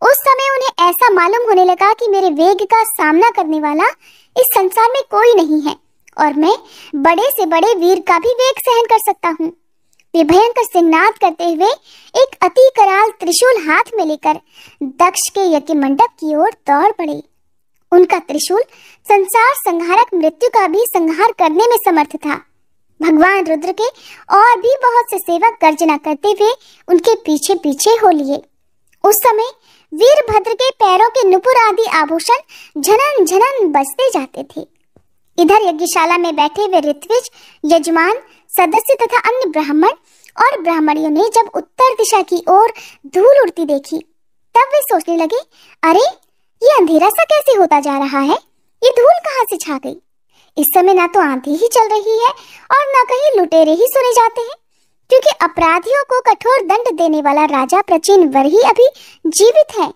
उस समय उन्हें ऐसा मालूम होने लगा कि मेरे वेग का सामना करने वाला इस संसार में कोई नहीं है और मैं बड़े से बड़े वीर का भी वेग सहन कर सकता हूँ। वे भयंकर सिंहनाद करते हुए एक अति कराल त्रिशूल हाथ में लेकर दक्ष के यज्ञ मंडप की ओर दौड़ पड़े। उनका त्रिशूल संसार संहारक मृत्यु का भी संहार करने में समर्थ था। भगवान रुद्र के और भी बहुत से सेवक गर्जना करते हुए उनके पीछे पीछे हो लिए। उस समय वीरभद्र के पैरों के नुपुर आदि आभूषण झनन झनन बजते जाते थे। इधर यज्ञशाला में बैठे हुए ऋत्विज, यजमान, सदस्य तथा अन्य ब्राह्मण और ब्राह्मणियों ने जब उत्तर दिशा की ओर धूल उड़ती देखी, तब वे सोचने लगे, अरे ये अंधेरा सा कैसे होता जा रहा है? ये धूल कहाँ से छा गई? इस समय ना तो आंधी ही चल रही है और ना कहीं लुटेरे ही सुने जाते हैं, क्योंकि अपराधियों को कठोर दंड देने वाला राजा प्राचीन वर ही अभी जीवित है।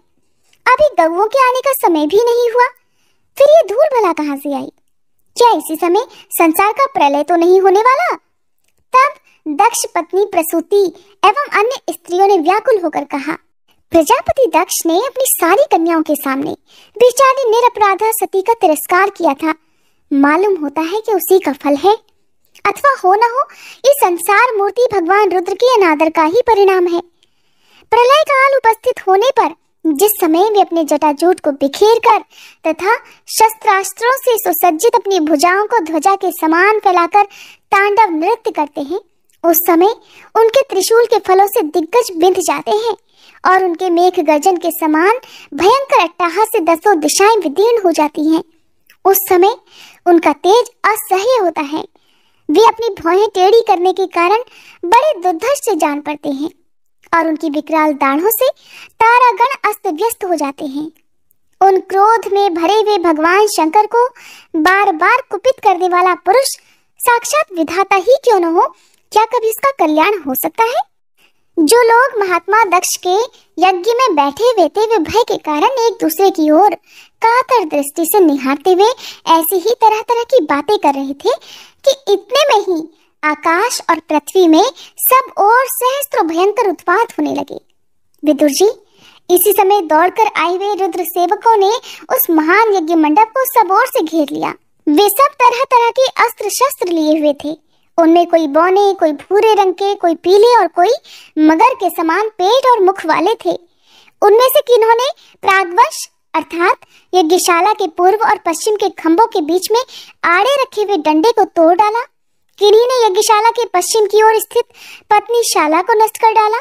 अभी गौओं के आने का समय भी नहीं हुआ, फिर ये धूल भला कहाँ से आई? क्या इसी समय संसार का प्रलय तो नहीं होने वाला? तब दक्ष पत्नी प्रसूति एवं अन्य स्त्रियों ने व्याकुल होकर कहा, प्रजापति दक्ष ने अपनी सारी कन्याओं के सामने बेचारी निरपराधा सती का तिरस्कार किया था। मालूम होता है कि उसी का फल है, अथवा हो न हो ये संसार मूर्ति भगवान रुद्र के अनादर का ही परिणाम है। प्रलय काल उपस्थित होने पर जिस समय वे अपने जटाजूट को बिखेर कर तथा शस्त्रास्त्रों से सुसज्जित अपनी भुजाओं को ध्वजा के समान फैलाकर तांडव नृत्य करते हैं, उस समय उनके त्रिशूल के फलों से दिग्गज बिंध जाते हैं और उनके मेघ गर्जन के समान भयंकर अट्टहास से 10 दिशाएं विदीर्ण हो जाती हैं। उस समय उनका तेज असह्य होता है। वे अपनी भौहें टेढ़ी करने के कारण बड़े दुर्धर्ष से जान पड़ते हैं और उनकी विकराल दाढ़ों से तारागण अस्त व्यस्त हो जाते हैं। उन क्रोध में भरे हुए भगवान शंकर को बार बार कुपित करने वाला पुरुष साक्षात विधाता ही क्यों न हो, क्या कभी उसका कल्याण हो सकता है? जो लोग महात्मा दक्ष के यज्ञ में बैठे हुए थे, वे भय के कारण एक दूसरे की ओर कातर दृष्टि से निहारते हुए ऐसी ही तरह तरह की बातें कर रहे थे कि इतने में ही आकाश और पृथ्वी में सब ओर सहस्त्रों भयंकर उत्पात होने लगे। विदुर जी, इसी समय दौड़कर आए हुए रुद्र सेवकों ने उस महान यज्ञ मंडप को सब ओर से घेर लिया। वे सब तरह तरह के अस्त्र शस्त्र लिए हुए थे। उनमें कोई बौने, कोई भूरे रंग के, कोई पीले और कोई मगर के समान पेट और मुख वाले थे। उनमें से किन्होंने प्रागवश अर्थात यज्ञशाला के पूर्व और पश्चिम के खंभों के बीच में आड़े रखे हुए डंडे को तोड़ डाला, किन्हीं ने यज्ञशाला के पश्चिम की ओर स्थित पत्नीशाला को नष्ट कर डाला,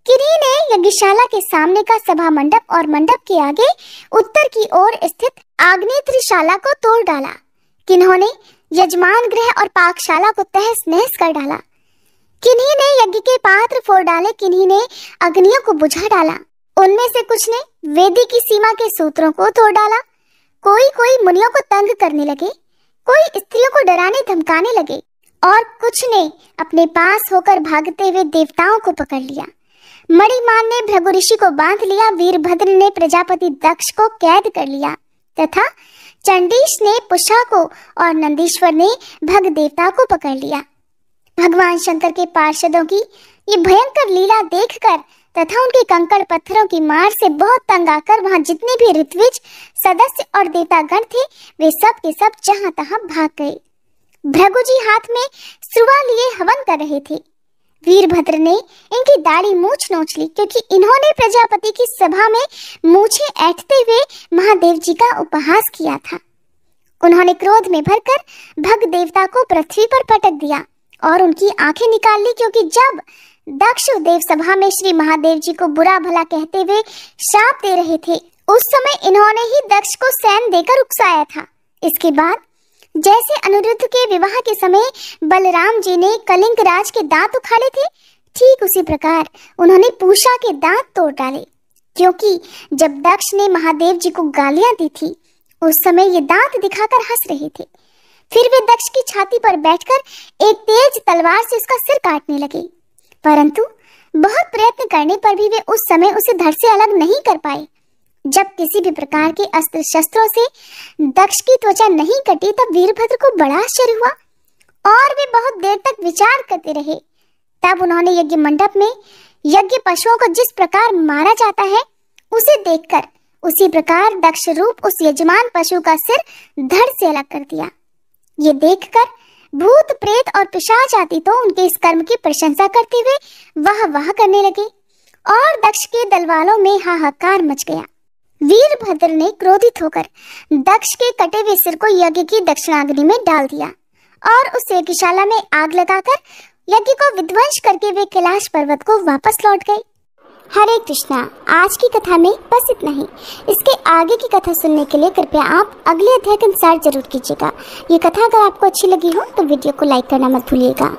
किन्हीं ने यज्ञशाला के सामने का सभा मंडप और मंडप के आगे उत्तर की ओर स्थित आग्नेयशाला को तोड़ डाला, किन्होंने यजमान गृह और पाकशाला को तहस नहस कर डाला, किन्हीं ने यज्ञ के पात्र फोड़ डाले, किन्हीं ने अग्नियों को बुझा डाला। उनमें से कुछ ने वेदी की सीमा के सूत्रों को तोड़ डाला, कोई मुनियों को तंग करने लगे, कोई स्त्रियों को डराने धमकाने लगे और कुछ ने अपने पास होकर भागते हुए देवताओं को पकड़ लिया। मणिमान ने भृगु ऋषि को बांध लिया, वीरभद्र ने प्रजापति दक्ष को कैद कर लिया तथा चंडीश ने पुषा को और नंदीश्वर ने भग देवता को पकड़ लिया। भगवान शंकर के पार्षदों की ये भयंकर लीला देखकर तथा उनके कंकड़ पत्थरों की मार से बहुत तंग आकर वहां जितने भी ऋत्विज सदस्य और देवतागण थे वे सब के सब जहां तहां भाग गए। भृगु जी हाथ में सुवा लिए हवन कर रहे थे। वीरभद्र ने इनकी दाढ़ी मूछ नोच ली, क्योंकि इन्होंने प्रजापति की सभा में मूछें ऐंठते हुए महादेव जी का उपहास किया था। उन्होंने क्रोध में भरकर भग देवता को पृथ्वी पर पटक दिया और उनकी आंखें निकाल ली, क्योंकि जब दक्ष देव सभा में श्री महादेव जी को बुरा भला कहते हुए शाप दे रहे थे उस समय इन्होंने ही दक्ष को सैन देकर उकसाया था। इसके बाद जैसे अनिरुद्ध के विवाह के समय बलराम जी ने कलिंग राज के दांत उखाड़े थे, ठीक उसी प्रकार उन्होंने पूषा के दांत तोड़ डाले, क्योंकि जब दक्ष ने महादेव जी को गालियां दी थी उस समय ये दांत दिखाकर हंस रहे थे। फिर वे दक्ष की छाती पर बैठकर एक तेज तलवार से उसका सिर काटने लगे, परंतु बहुत प्रयत्न करने पर भी वे उस समय उसे धड़ से अलग नहीं कर पाए। जब किसी भी प्रकार के अस्त्र शस्त्रों से दक्ष की त्वचा नहीं कटी तब वीरभद्र को बड़ा आश्चर्य हुआ और वे बहुत देर तक विचार करते रहे। तब उन्होंने यज्ञ मंडप में यज्ञ पशुओं को जिस प्रकार मारा जाता है उसे देखकर उसी प्रकार दक्ष रूप उस यजमान पशु का सिर धड़ से अलग कर दिया। ये देखकर भूत प्रेत और पिशाच आदि तो उनके इस कर्म की प्रशंसा करते हुए वाह वाह करने लगे और दक्ष के दलवालों में हाहाकार मच गया। वीरभद्र ने क्रोधित होकर दक्ष के कटे हुए सिर को यज्ञ की दक्षिणाग्नि में डाल दिया और उस यज्ञशाला में आग लगाकर यज्ञ को विध्वंस करके वे कैलाश पर्वत को वापस लौट गए। हरे कृष्णा। आज की कथा में बस इतना ही। इसके आगे की कथा सुनने के लिए कृपया आप अगले अध्याय के अनुसार जरूर कीजिएगा। ये कथा अगर आपको अच्छी लगी हो तो वीडियो को लाइक करना मत भूलिएगा।